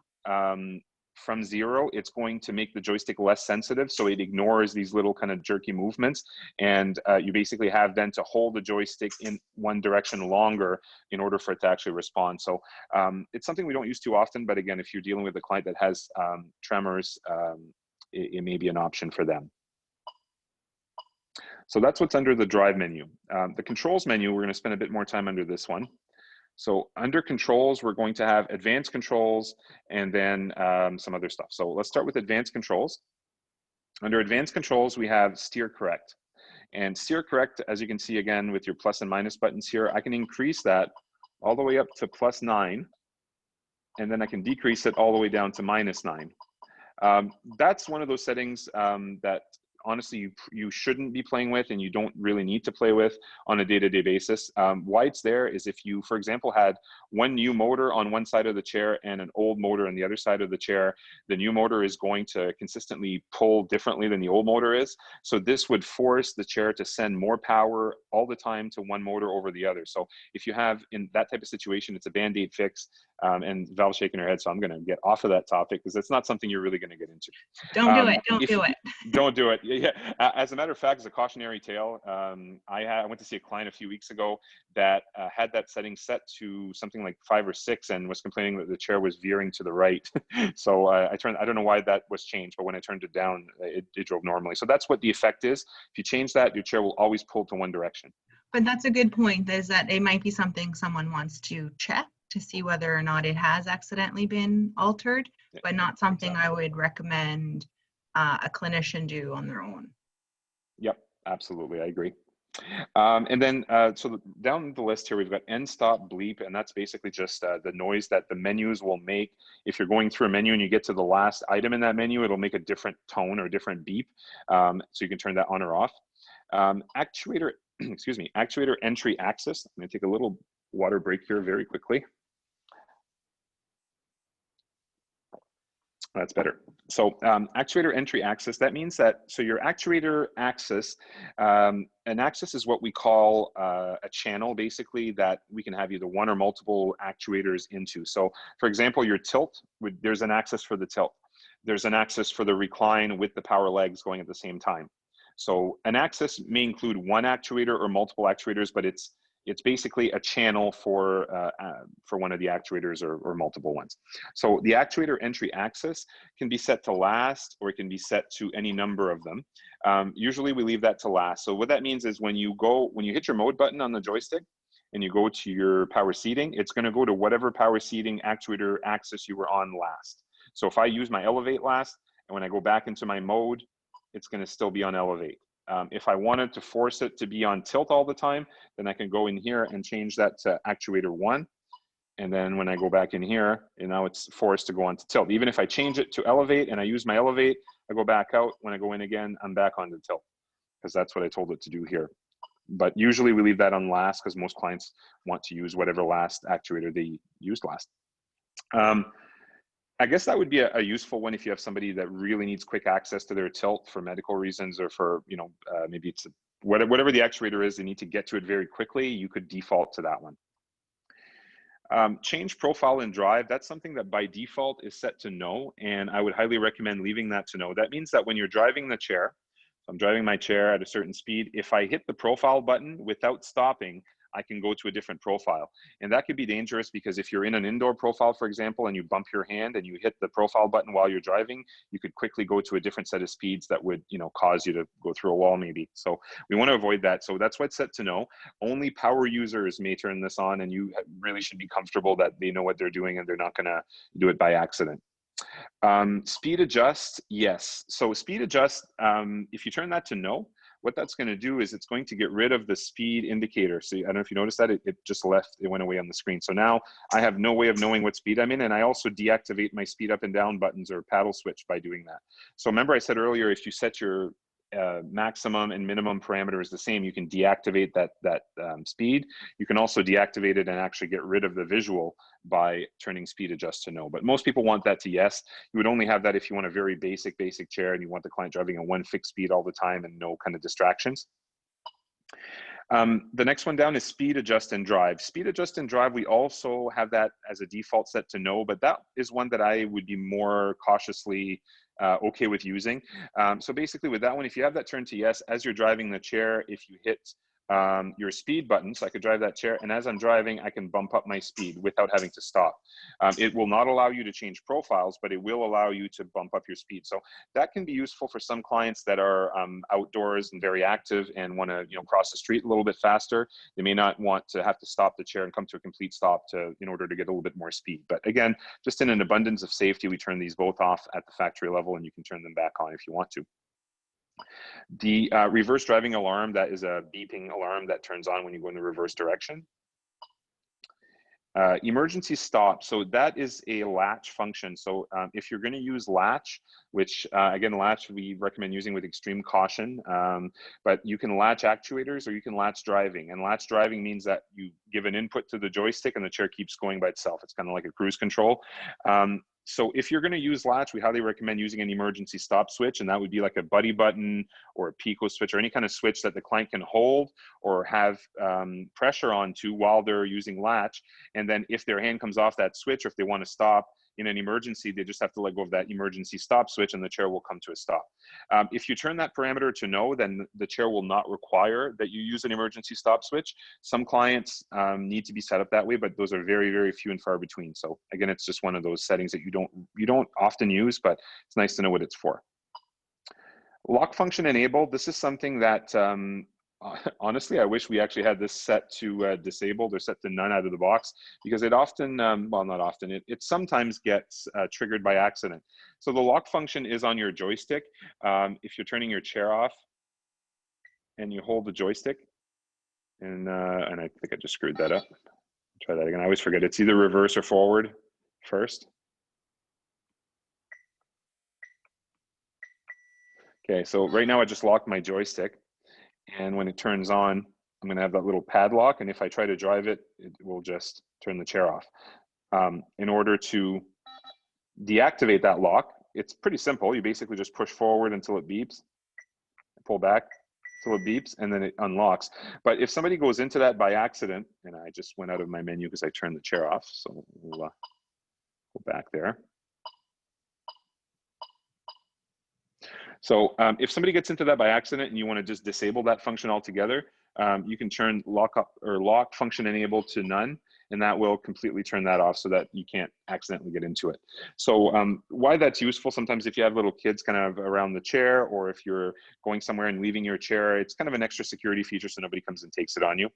from 0, it's going to make the joystick less sensitive. So it ignores these little kind of jerky movements. And you basically have then to hold the joystick in one direction longer in order for it to actually respond. So it's something we don't use too often, but again, if you're dealing with a client that has tremors, it may be an option for them. So that's what's under the drive menu. The controls menu, we're going to spend a bit more time under this one. So under controls, we're going to have advanced controls and then some other stuff. So let's start with advanced controls. Under advanced controls, we have steer correct. And steer correct, as you can see again with your plus and minus buttons here, I can increase that all the way up to +9, and then I can decrease it all the way down to -9. That's one of those settings that honestly you shouldn't be playing with, and you don't really need to play with on a day-to-day basis. Why it's there is if you, for example, had one new motor on one side of the chair and an old motor on the other side of the chair, the new motor is going to consistently pull differently than the old motor is. So this would force the chair to send more power all the time to one motor over the other. So if you have in that type of situation, it's a Band-Aid fix. And Val's shaking her head, so I'm going to get off of that topic because it's not something you're really going to get into. Don't do it. Don't do it. Don't do it. Yeah. As a matter of fact, as a cautionary tale, I went to see a client a few weeks ago that had that setting set to something like 5 or 6 and was complaining that the chair was veering to the right. So I don't know why that was changed, but when I turned it down, it drove normally. So that's what the effect is. If you change that, your chair will always pull to one direction. But that's a good point, is that it might be something someone wants to check to see whether or not it has accidentally been altered, but not something I would recommend a clinician do on their own. Yep, absolutely, I agree. And then, so down the list here, we've got end, stop, bleep, and that's basically just the noise that the menus will make. If you're going through a menu and you get to the last item in that menu, it'll make a different tone or a different beep. So you can turn that on or off. Actuator, excuse me, actuator entry access. I'm gonna take a little water break here very quickly. That's better. So actuator entry access, that means that, so your actuator access, an access is what we call a channel, basically, that we can have either one or multiple actuators into. So for example, your tilt, there's an access for the tilt. There's an access for the recline with the power legs going at the same time. So an access may include one actuator or multiple actuators, but it's basically a channel for one of the actuators or multiple ones. So the actuator entry access can be set to last, or it can be set to any number of them. Usually we leave that to last. So what that means is when you hit your mode button on the joystick and you go to your power seating, it's going to go to whatever power seating actuator access you were on last. So if I use my elevate last, and when I go back into my mode, it's going to still be on elevate. If I wanted to force it to be on tilt all the time, then I can go in here and change that to actuator 1. And then when I go back in here, and now it's forced to go on to tilt. Even if I change it to elevate and I use my elevate, I go back out. When I go in again, I'm back on to tilt, because that's what I told it to do here. But usually we leave that on last because most clients want to use whatever last actuator they used last. I guess that would be a useful one if you have somebody that really needs quick access to their tilt for medical reasons, or for, maybe it's whatever the actuator is, they need to get to it very quickly. You could default to that one. Change profile and drive, that's something that by default is set to no, and I would highly recommend leaving that to no. That means that when you're driving the chair, so I'm driving my chair at a certain speed, if I hit the profile button without stopping, I can go to a different profile. And that could be dangerous, because if you're in an indoor profile, for example, and you bump your hand and you hit the profile button while you're driving, you could quickly go to a different set of speeds that would, cause you to go through a wall maybe. So we want to avoid that. So that's why it's set to no. Only power users may turn this on, and you really should be comfortable that they know what they're doing and they're not going to do it by accident. Speed adjust, yes. So speed adjust, if you turn that to no, what that's going to do is it's going to get rid of the speed indicator. So I don't know if you noticed that, it just left, it went away on the screen. So now I have no way of knowing what speed I'm in, and I also deactivate my speed up and down buttons or paddle switch by doing that. So remember I said earlier, if you set your maximum and minimum parameters the same, you can deactivate that speed. You can also deactivate it and actually get rid of the visual by turning speed adjust to no. But most people want that to yes. You would only have that if you want a very basic chair and you want the client driving at one fixed speed all the time and no kind of distractions. The next one down is speed adjust and drive. Speed adjust and drive, we also have that as a default set to no, but that is one that I would be more cautiously okay with using. So basically with that one, if you have that turned to yes, as you're driving the chair, if you hit your speed button, so I could drive that chair, and as I'm driving, I can bump up my speed without having to stop. It will not allow you to change profiles, but it will allow you to bump up your speed. So that can be useful for some clients that are outdoors and very active and want to cross the street a little bit faster. They may not want to have to stop the chair and come to a complete stop in order to get a little bit more speed. But again, just in an abundance of safety, we turn these both off at the factory level, and you can turn them back on if you want to. The reverse driving alarm, that is a beeping alarm that turns on when you go in the reverse direction. Emergency stop, so that is a latch function. So if you're going to use latch, which again, latch we recommend using with extreme caution, but you can latch actuators or you can latch driving. And latch driving means that you give an input to the joystick and the chair keeps going by itself. It's kind of like a cruise control. So if you're going to use latch, we highly recommend using an emergency stop switch, and that would be like a buddy button or a Pico switch or any kind of switch that the client can hold or have pressure onto while they're using latch. And then if their hand comes off that switch, or if they want to stop in an emergency, they just have to let go of that emergency stop switch and the chair will come to a stop. If you turn that parameter to no, then the chair will not require that you use an emergency stop switch. Some clients need to be set up that way, but those are very, very few and far between. So again, it's just one of those settings that you don't often use, but it's nice to know what it's for. Lock function enabled. This is something that honestly, I wish we actually had this set to disabled or set to none out of the box, because it often, well, not often, it sometimes gets triggered by accident. So the lock function is on your joystick. If you're turning your chair off and you hold the joystick, And I think I just screwed that up. Try that again. I always forget. It's either reverse or forward first. Okay, so right now I just locked my joystick, and when it turns on, I'm gonna have that little padlock, and if I try to drive it, it will just turn the chair off. In order to deactivate that lock, it's pretty simple. You basically just push forward until it beeps, pull back till it beeps, and then it unlocks. But if somebody goes into that by accident, and I just went out of my menu because I turned the chair off, so we'll go back there. So if somebody gets into that by accident and you want to just disable that function altogether, you can turn lock function enable to none, and that will completely turn that off so that you can't accidentally get into it. So why that's useful, sometimes if you have little kids kind of around the chair, or if you're going somewhere and leaving your chair, it's kind of an extra security feature so nobody comes and takes it on you.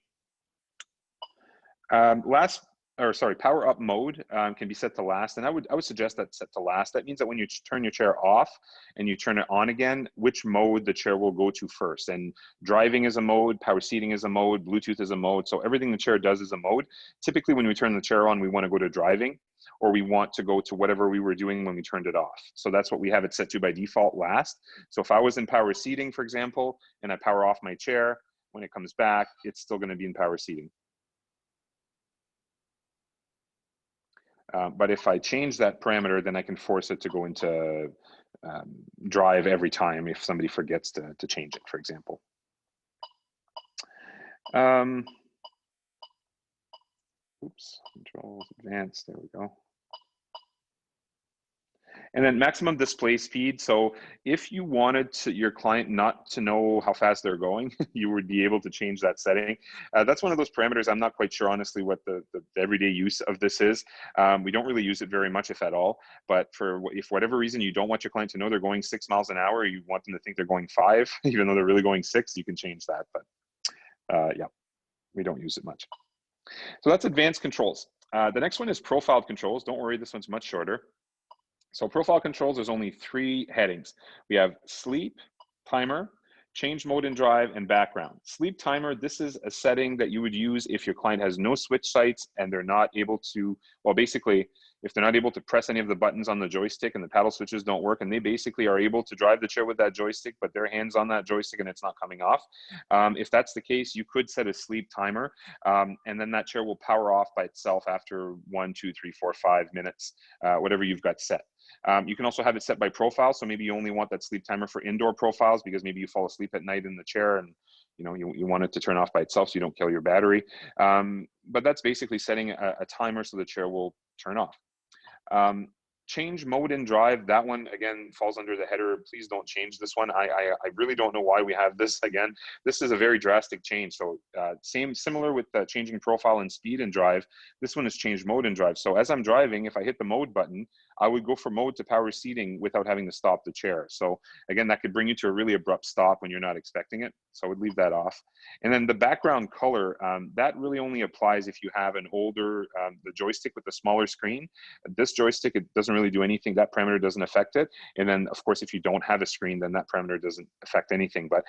Power up mode can be set to last, and I would suggest that set to last. That means that when you turn your chair off and you turn it on again, which mode the chair will go to first. And driving is a mode, power seating is a mode, Bluetooth is a mode. So everything the chair does is a mode. Typically, when we turn the chair on, we want to go to driving, or we want to go to whatever we were doing when we turned it off. So that's what we have it set to by default, last. So if I was in power seating, for example, and I power off my chair, when it comes back, it's still going to be in power seating. But if I change that parameter, then I can force it to go into drive every time if somebody forgets to change it, for example. Oops, controls, advanced, there we go. And then maximum display speed. So if you wanted your client not to know how fast they're going, you would be able to change that setting. That's one of those parameters. I'm not quite sure, honestly, what the everyday use of this is. We don't really use it very much, if at all. But if for whatever reason you don't want your client to know they're going 6 miles an hour, you want them to think they're going 5, even though they're really going 6, you can change that. But yeah, we don't use it much. So that's advanced controls. The next one is profiled controls. Don't worry, this one's much shorter. So profile controls, there's only 3 headings. We have sleep, timer, change mode and drive, and background. Sleep timer, this is a setting that you would use if your client has no switch sites and they're not able to, well, basically, if they're not able to press any of the buttons on the joystick and the paddle switches don't work, and they basically are able to drive the chair with that joystick, but their hand's on that joystick and it's not coming off. If that's the case, you could set a sleep timer, and then that chair will power off by itself after 1, 2, 3, 4, 5 minutes, whatever you've got set. You can also have it set by profile. So maybe you only want that sleep timer for indoor profiles because maybe you fall asleep at night in the chair and you want it to turn off by itself so you don't kill your battery. But that's basically setting a timer so the chair will turn off. Change mode and drive, that one again falls under the header. Please don't change this one. I really don't know why we have this. Again, this is a very drastic change. So similar with changing profile and speed and drive, this one is change mode and drive. So as I'm driving, if I hit the mode button, I would go from mode to power seating without having to stop the chair. So again, that could bring you to a really abrupt stop when you're not expecting it. So I would leave that off. And then the background color, that really only applies if you have an older, the joystick with the smaller screen. This joystick, it doesn't really do anything. That parameter doesn't affect it. And then of course, if you don't have a screen, then that parameter doesn't affect anything. But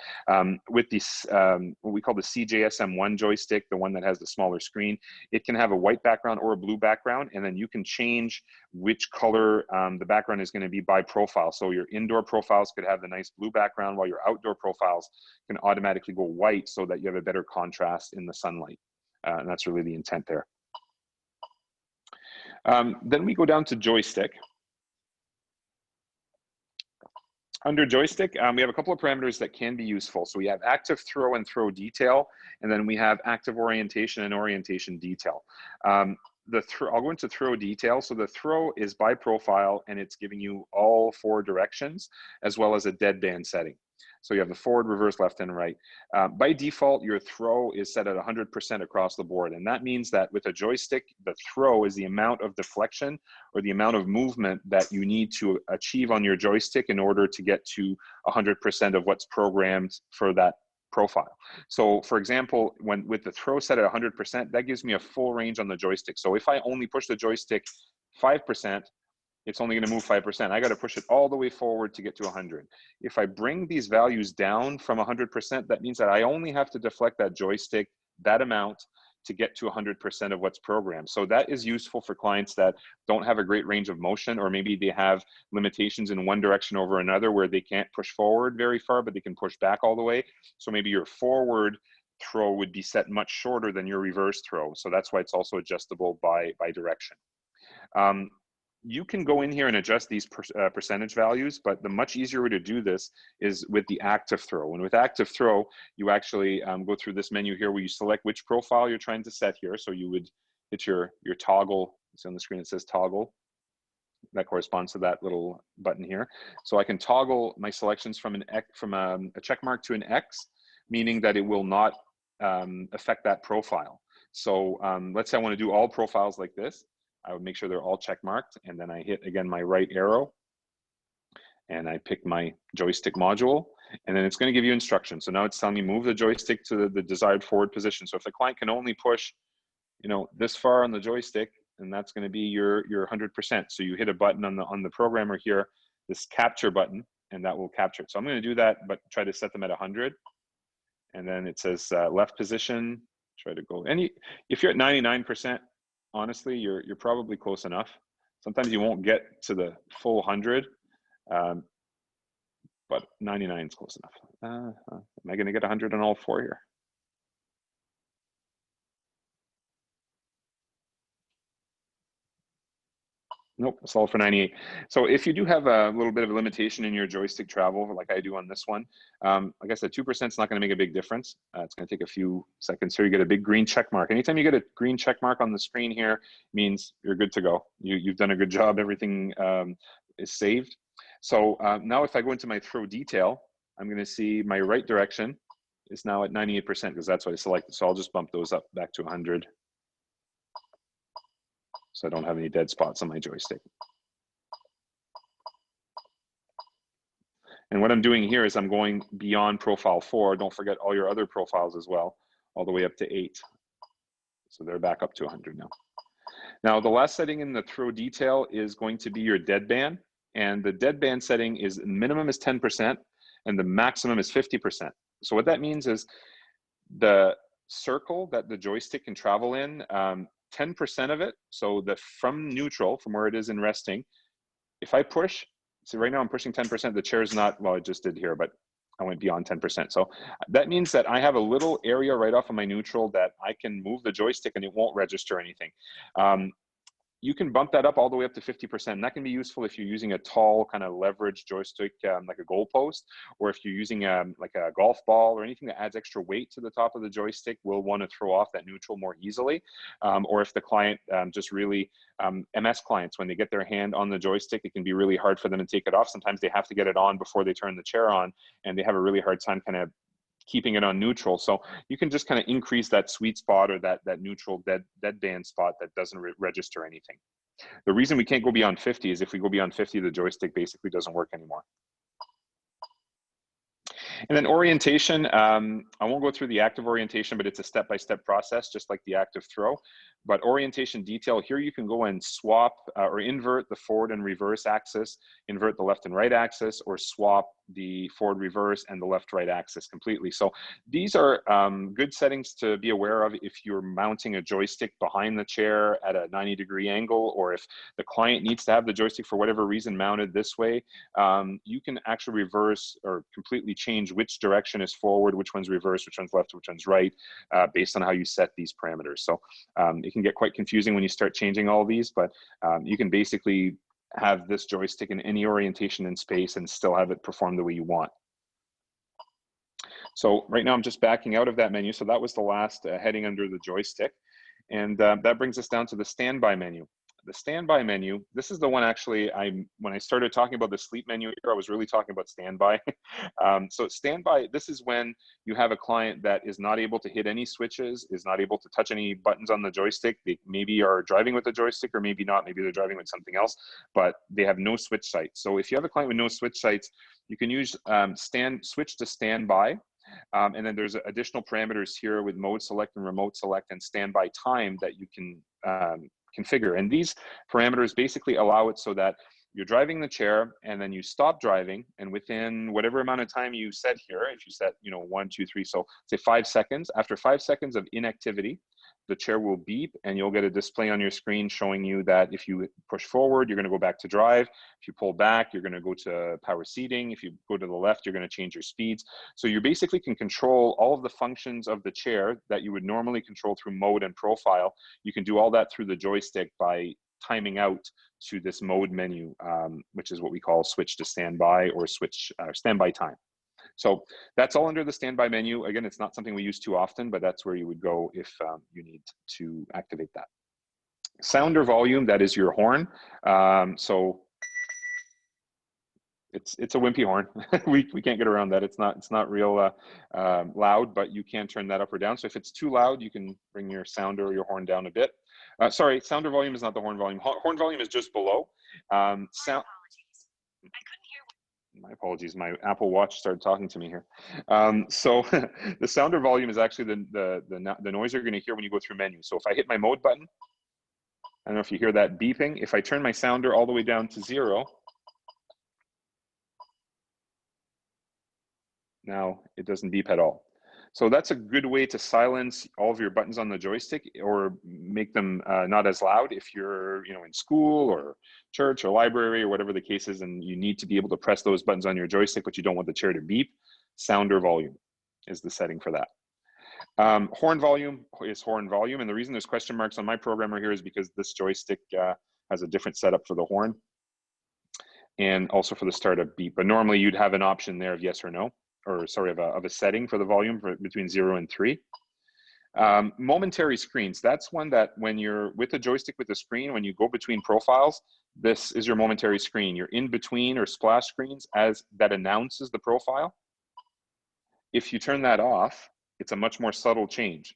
with this, what we call the CJSM1 joystick, the one that has the smaller screen, it can have a white background or a blue background. And then you can change which color the background is going to be by profile. So your indoor profiles could have the nice blue background, while your outdoor profiles can automatically go white so that you have a better contrast in the sunlight. And that's really the intent there. Then we go down to joystick. Under joystick, we have a couple of parameters that can be useful. So we have active throw and throw detail, and then we have active orientation and orientation detail. I'll go into throw detail. So the throw is by profile, and it's giving you all 4 directions, as well as a deadband setting. So you have the forward, reverse, left, and right. By default, your throw is set at 100% across the board. And that means that with a joystick, the throw is the amount of deflection or the amount of movement that you need to achieve on your joystick in order to get to 100% of what's programmed for that profile. So for example, with the throw set at 100%, that gives me a full range on the joystick. So if I only push the joystick 5%, it's only going to move 5%. I got to push it all the way forward to get to 100. If I bring these values down from 100%, that means that I only have to deflect that joystick that amount to get to 100% of what's programmed. So that is useful for clients that don't have a great range of motion, or maybe they have limitations in one direction over another where they can't push forward very far, but they can push back all the way. So maybe your forward throw would be set much shorter than your reverse throw. So that's why it's also adjustable by direction. You can go in here and adjust these percentage values, but the much easier way to do this is with the active throw. And with active throw, you actually go through this menu here where you select which profile you're trying to set here. So you would hit your toggle. It's on the screen, it says toggle. That corresponds to that little button here. So I can toggle my selections from a check mark to an X, meaning that it will not affect that profile. So let's say I want to do all profiles like this. I would make sure they're all check marked, and then I hit again my right arrow and I pick my joystick module, and then it's going to give you instructions. So now it's telling me move the joystick to the desired forward position. So if the client can only push, you know, this far on the joystick, and that's going to be your 100%. So you hit a button on the programmer here, this capture button, and that will capture it. So I'm going to do that, but try to set them at 100. And then it says left position, try to go. If you're at 99%, honestly, you're probably close enough. Sometimes you won't get to the full 100, but 99 is close enough. Am I going to get 100 on all four here? Nope, it's all for 98. So if you do have a little bit of a limitation in your joystick travel, like I do on this one, like I said, 2% is not going to make a big difference. It's going to take a few seconds here. You get a big green check mark. Anytime you get a green check mark on the screen here, means you're good to go. You've done a good job. Everything is saved. So now if I go into my throw detail, I'm going to see my right direction is now at 98% because that's what I selected. So I'll just bump those up back to 100. So I don't have any dead spots on my joystick. And what I'm doing here is I'm going beyond profile 4. Don't forget all your other profiles as well, all the way up to 8. So they're back up to 100 now. Now, the last setting in the throw detail is going to be your deadband. And the deadband setting is minimum is 10% and the maximum is 50%. So what that means is the circle that the joystick can travel in, 10% of it, so from neutral, from where it is in resting, if I push, so right now I'm pushing 10%, the chair is not, well, I just did here, but I went beyond 10%. So that means that I have a little area right off of my neutral that I can move the joystick and it won't register anything. You can bump that up all the way up to 50%. And that can be useful if you're using a tall kind of leverage joystick, like a goal post, or if you're using like a golf ball or anything that adds extra weight to the top of the joystick, will want to throw off that neutral more easily. Or if the client just really, MS clients, when they get their hand on the joystick, it can be really hard for them to take it off. Sometimes they have to get it on before they turn the chair on, and they have a really hard time kind of keeping it on neutral. So you can just kind of increase that sweet spot or that neutral deadband spot that doesn't register anything. The reason we can't go beyond 50 is if we go beyond 50, the joystick basically doesn't work anymore. And then orientation, I won't go through the active orientation, but it's a step-by-step process, just like the active throw. But orientation detail, here you can go and swap or invert the forward and reverse axis, invert the left and right axis, or swap the forward reverse and the left right axis completely. So these are good settings to be aware of if you're mounting a joystick behind the chair at a 90-degree angle, or if the client needs to have the joystick for whatever reason mounted this way. You can actually reverse or completely change which direction is forward, which one's reverse, which one's left, which one's right, based on how you set these parameters. So it can get quite confusing when you start changing all these, but you can basically have this joystick in any orientation in space and still have it perform the way you want. So right now I'm just backing out of that menu. So that was the last heading under the joystick. And that brings us down to the standby menu. The standby menu, this is the one actually, when I started talking about the sleep menu here, I was really talking about standby. So standby, this is when you have a client that is not able to hit any switches, is not able to touch any buttons on the joystick. They maybe are driving with the joystick or maybe not, maybe they're driving with something else, but they have no switch sites. So if you have a client with no switch sites, you can use switch to standby. And then there's additional parameters here with mode select and remote select and standby time that you can configure. And these parameters basically allow it so that you're driving the chair and then you stop driving, and within whatever amount of time you set here, if you set, 1, 2, 3, so say 5 seconds, after 5 seconds of inactivity, the chair will beep and you'll get a display on your screen showing you that if you push forward, you're going to go back to drive. If you pull back, you're going to go to power seating. If you go to the left, you're going to change your speeds. So you basically can control all of the functions of the chair that you would normally control through mode and profile. You can do all that through the joystick by timing out to this mode menu, which is what we call switch to standby or switch standby time. So that's all under the standby menu. Again, it's not something we use too often, but that's where you would go if you need to activate that. Sound or volume, that is your horn. So it's a wimpy horn. we can't get around that. It's not real loud, but you can turn that up or down. So if it's too loud, you can bring your sound or your horn down a bit. Sorry, sound or volume is not the horn volume. Horn volume is just below. Sound. My apologies, my Apple Watch started talking to me here. So the sound or volume is actually the noise you're going to hear when you go through menu. So if I hit my mode button, I don't know if you hear that beeping. If I turn my sounder all the way down to 0, now it doesn't beep at all. So that's a good way to silence all of your buttons on the joystick or make them not as loud if you're in school or church or library or whatever the case is, and you need to be able to press those buttons on your joystick, but you don't want the chair to beep. Sound or volume is the setting for that. Horn volume is horn volume, and the reason there's question marks on my programmer here is because this joystick has a different setup for the horn and also for the startup beep. But normally you'd have an option there of yes or no. Or sorry, of a setting for the volume for between 0 and 3. Momentary screens, that's one that when you're with the joystick with the screen, when you go between profiles, this is your momentary screen. You're in between or splash screens as that announces the profile. If you turn that off, it's a much more subtle change.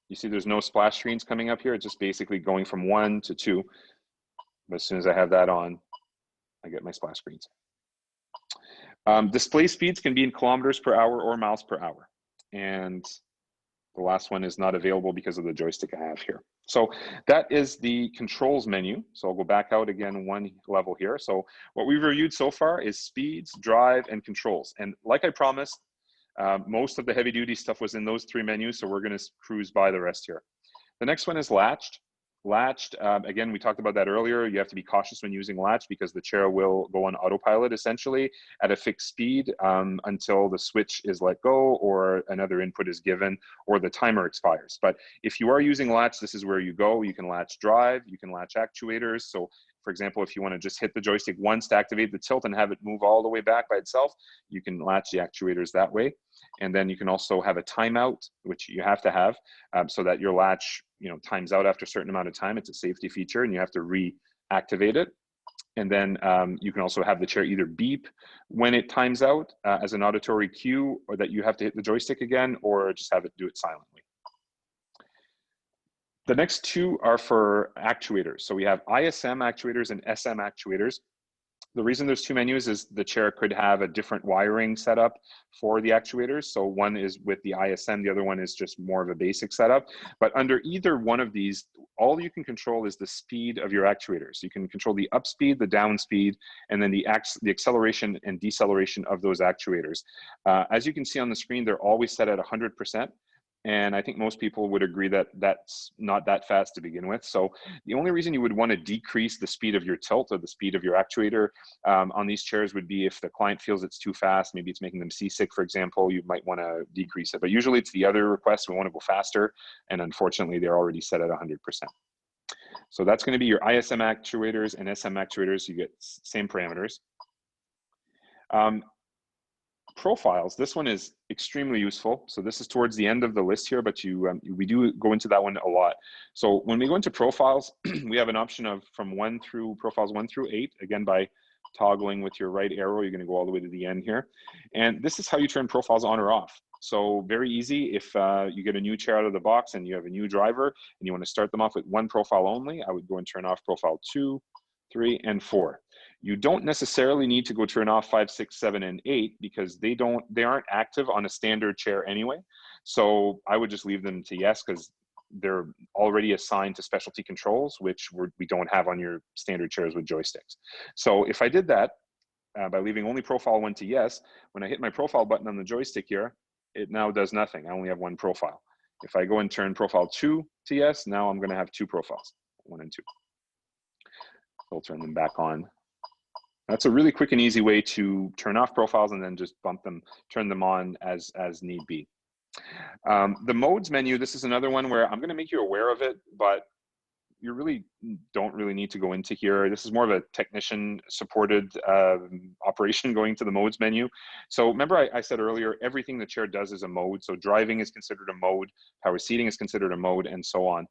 You see there's no splash screens coming up here. It's just basically going from 1 to 2. But as soon as I have that on, I get my splash screens. Display speeds can be in kilometers per hour or miles per hour. And the last one is not available because of the joystick I have here. So that is the controls menu. So I'll go back out again one level here. So what we've reviewed so far is speeds, drive, and controls. And like I promised, most of the heavy duty stuff was in those 3 menus. So we're going to cruise by the rest here. The next one is latched. Latched, again, we talked about that earlier. You have to be cautious when using latch because the chair will go on autopilot essentially at a fixed speed until the switch is let go or another input is given or the timer expires. But if you are using latch, this is where you go. You can latch drive, you can latch actuators. So for example, if you want to just hit the joystick once to activate the tilt and have it move all the way back by itself, you can latch the actuators that way. And then you can also have a timeout, which you have to have so that your latch times out after a certain amount of time. It's a safety feature and you have to reactivate it. And then you can also have the chair either beep when it times out as an auditory cue, or that you have to hit the joystick again, or just have it do it silently. The next 2 are for actuators. So we have ISM actuators and SM actuators. The reason there's 2 menus is the chair could have a different wiring setup for the actuators. So one is with the ISM, the other one is just more of a basic setup. But under either one of these, all you can control is the speed of your actuators. You can control the up speed, the down speed, and then the acceleration and deceleration of those actuators. As you can see on the screen, they're always set at 100%. And I think most people would agree that that's not that fast to begin with. So the only reason you would want to decrease the speed of your tilt or the speed of your actuator on these chairs would be if the client feels it's too fast, maybe it's making them seasick, for example, you might want to decrease it. But usually it's the other requests, we want to go faster. And unfortunately, they're already set at 100%. So that's going to be your ISM actuators and SM actuators. You get same parameters. Profiles, this one is extremely useful. So this is towards the end of the list here, but we do go into that one a lot. So when we go into profiles, we have an option of from profiles 1 through 8, again, by toggling with your right arrow, you're going to go all the way to the end here. And this is how you turn profiles on or off. So very easy. If you get a new chair out of the box and you have a new driver and you want to start them off with 1 profile only, I would go and turn off profile 2, 3, and 4. You don't necessarily need to go turn off 5, 6, 7, and 8 because they aren't active on a standard chair anyway. So I would just leave them to yes, because they're already assigned to specialty controls, which we don't have on your standard chairs with joysticks. So if I did that by leaving only profile 1 to yes, when I hit my profile button on the joystick here, it now does nothing. I only have one profile. If I go and turn profile 2 to yes, now I'm going to have 2 profiles, 1 and 2. I'll turn them back on. That's a really quick and easy way to turn off profiles and then just turn them on as need be. The modes menu, this is another one where I'm going to make you aware of it, but you really don't really need to go into here. This is more of a technician supported operation going to the modes menu. So remember I said earlier, everything the chair does is a mode. So driving is considered a mode, power seating is considered a mode, and so on.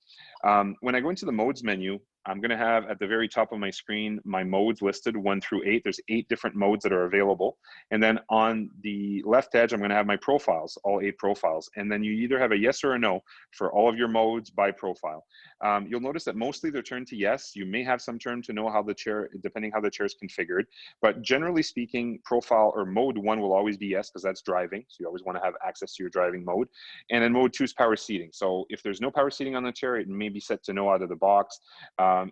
When I go into the modes menu, I'm going to have at the very top of my screen my modes listed 1 through 8. There's 8 different modes that are available. And then on the left edge, I'm going to have my profiles, all 8 profiles. And then you either have a yes or a no for all of your modes by profile. You'll notice that mostly they're turned to yes. You may have some turned to no, how the chair, depending how the chair is configured. But generally speaking, profile or mode 1 will always be yes, because that's driving. So you always want to have access to your driving mode. And then mode 2 is power seating. So if there's no power seating on the chair, it may be set to no out of the box.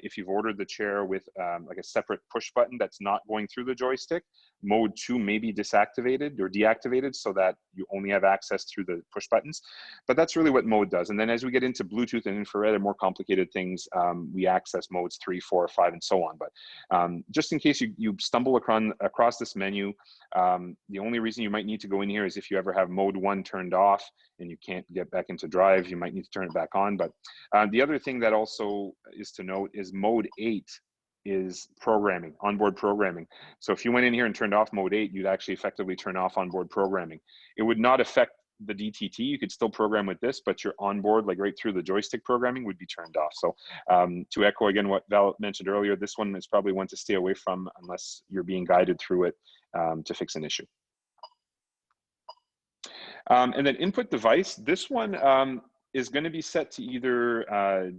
If you've ordered the chair with like a separate push button that's not going through the joystick, mode 2 may be disactivated or deactivated so that you only have access through the push buttons. But that's really what mode does. And then as we get into Bluetooth and infrared and more complicated things, we access modes 3, 4, 5, and so on. But just in case you stumble across this menu, the only reason you might need to go in here is if you ever have mode 1 turned off and you can't get back into drive, you might need to turn it back on. But the other thing that also is to note is mode 8 is programming, onboard programming. So if you went in here and turned off mode 8, you'd actually effectively turn off onboard programming. It would not affect the DTT. You could still program with this, but your onboard, like right through the joystick programming, would be turned off. So to echo again what Val mentioned earlier, this one is probably one to stay away from unless you're being guided through it to fix an issue. And then input device, this one is going to be set to either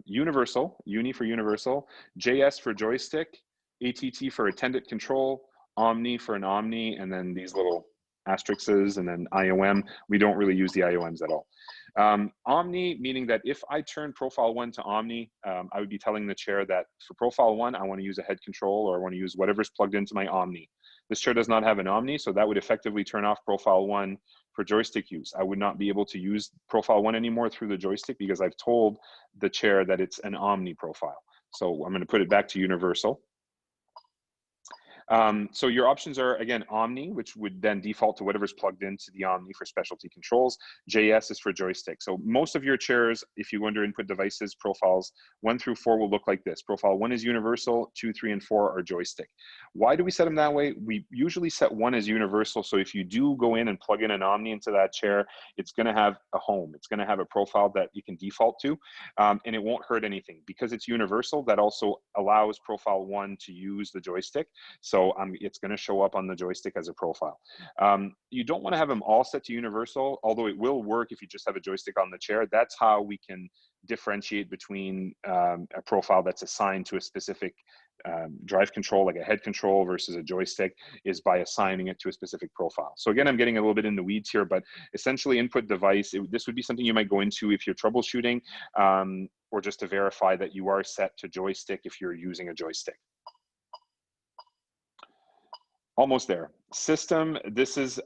universal, uni for universal, JS for joystick, ATT for attendant control, Omni for an Omni, and then these little asterisks, and then IOM. We don't really use the IOMs at all. Omni, meaning that if I turn profile 1 to Omni, I would be telling the chair that for profile 1, I want to use a head control, or I want to use whatever's plugged into my Omni. This chair does not have an Omni, so that would effectively turn off profile 1 for joystick use. I would not be able to use profile 1 anymore through the joystick because I've told the chair that it's an Omni profile. So I'm going to put it back to universal. So your options are, again, Omni, which would then default to whatever's plugged into the Omni for specialty controls. JS is for joystick. So most of your chairs, if you go under input devices, profiles 1 through 4 will look like this. Profile 1 is universal, 2, 3, and 4 are joystick. Why do we set them that way? We usually set 1 as universal. So if you do go in and plug in an Omni into that chair, it's going to have a home. It's going to have a profile that you can default to, and it won't hurt anything. Because it's universal, that also allows profile 1 to use the joystick. So it's going to show up on the joystick as a profile. You don't want to have them all set to universal, although it will work if you just have a joystick on the chair. That's how we can differentiate between a profile that's assigned to a specific drive control, like a head control versus a joystick, is by assigning it to a specific profile. So again, I'm getting a little bit in the weeds here, but essentially input device, this would be something you might go into if you're troubleshooting, or just to verify that you are set to joystick if you're using a joystick. Almost there. System, this is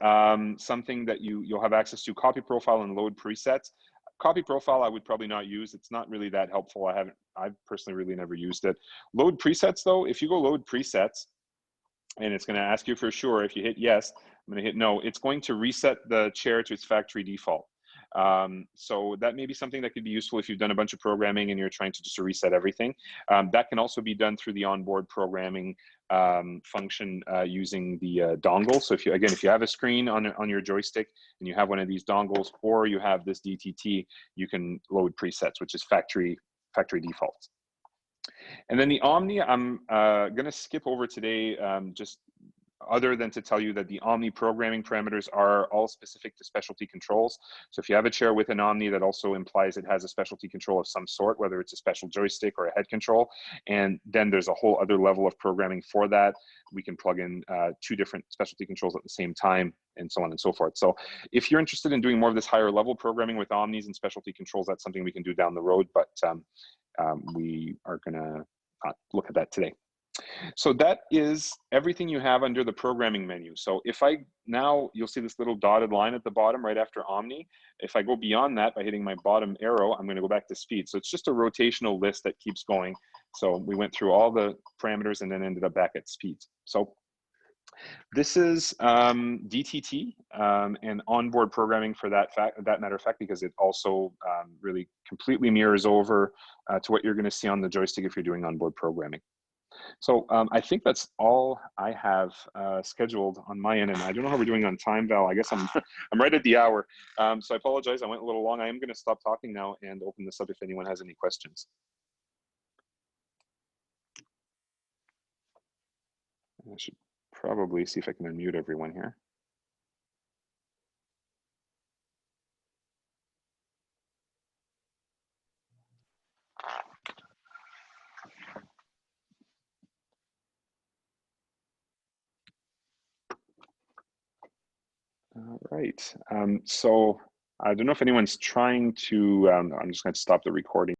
something that you'll have access to. Copy profile and load presets. Copy profile I would probably not use. It's not really that helpful. I've personally really never used it. Load presets though, if you go load presets, and it's going to ask you for sure, if you hit yes, I'm going to hit no, it's going to reset the chair to its factory default. So that may be something that could be useful if you've done a bunch of programming and you're trying to just reset everything. That can also be done through the onboard programming function using the dongle. So if you have a screen on your joystick and you have one of these dongles, or you have this DTT, you can load presets, which is factory defaults. And then the Omni, I'm going to skip over today. other than to tell you that the Omni programming parameters are all specific to specialty controls. So if you have a chair with an Omni, that also implies it has a specialty control of some sort, whether it's a special joystick or a head control. And then there's a whole other level of programming for that. We can plug in 2 different specialty controls at the same time, and so on and so forth. So if you're interested in doing more of this higher level programming with Omnis and specialty controls, that's something we can do down the road, but we are gonna look at that today. So that is everything you have under the programming menu. So if I now, you'll see this little dotted line at the bottom right after Omni. If I go beyond that by hitting my bottom arrow, I'm going to go back to speed. So it's just a rotational list that keeps going. So we went through all the parameters and then ended up back at speed. So this is DTT and onboard programming for that matter of fact, because it also really completely mirrors over to what you're going to see on the joystick if you're doing onboard programming. So I think that's all I have scheduled on my end, and I don't know how we're doing on time, Val. I guess I'm I'm right at the hour, so I apologize. I went a little long. I am going to stop talking now and open this up if anyone has any questions. I should probably see if I can unmute everyone here. All right. So I don't know if anyone's trying to, I'm just going to stop the recording.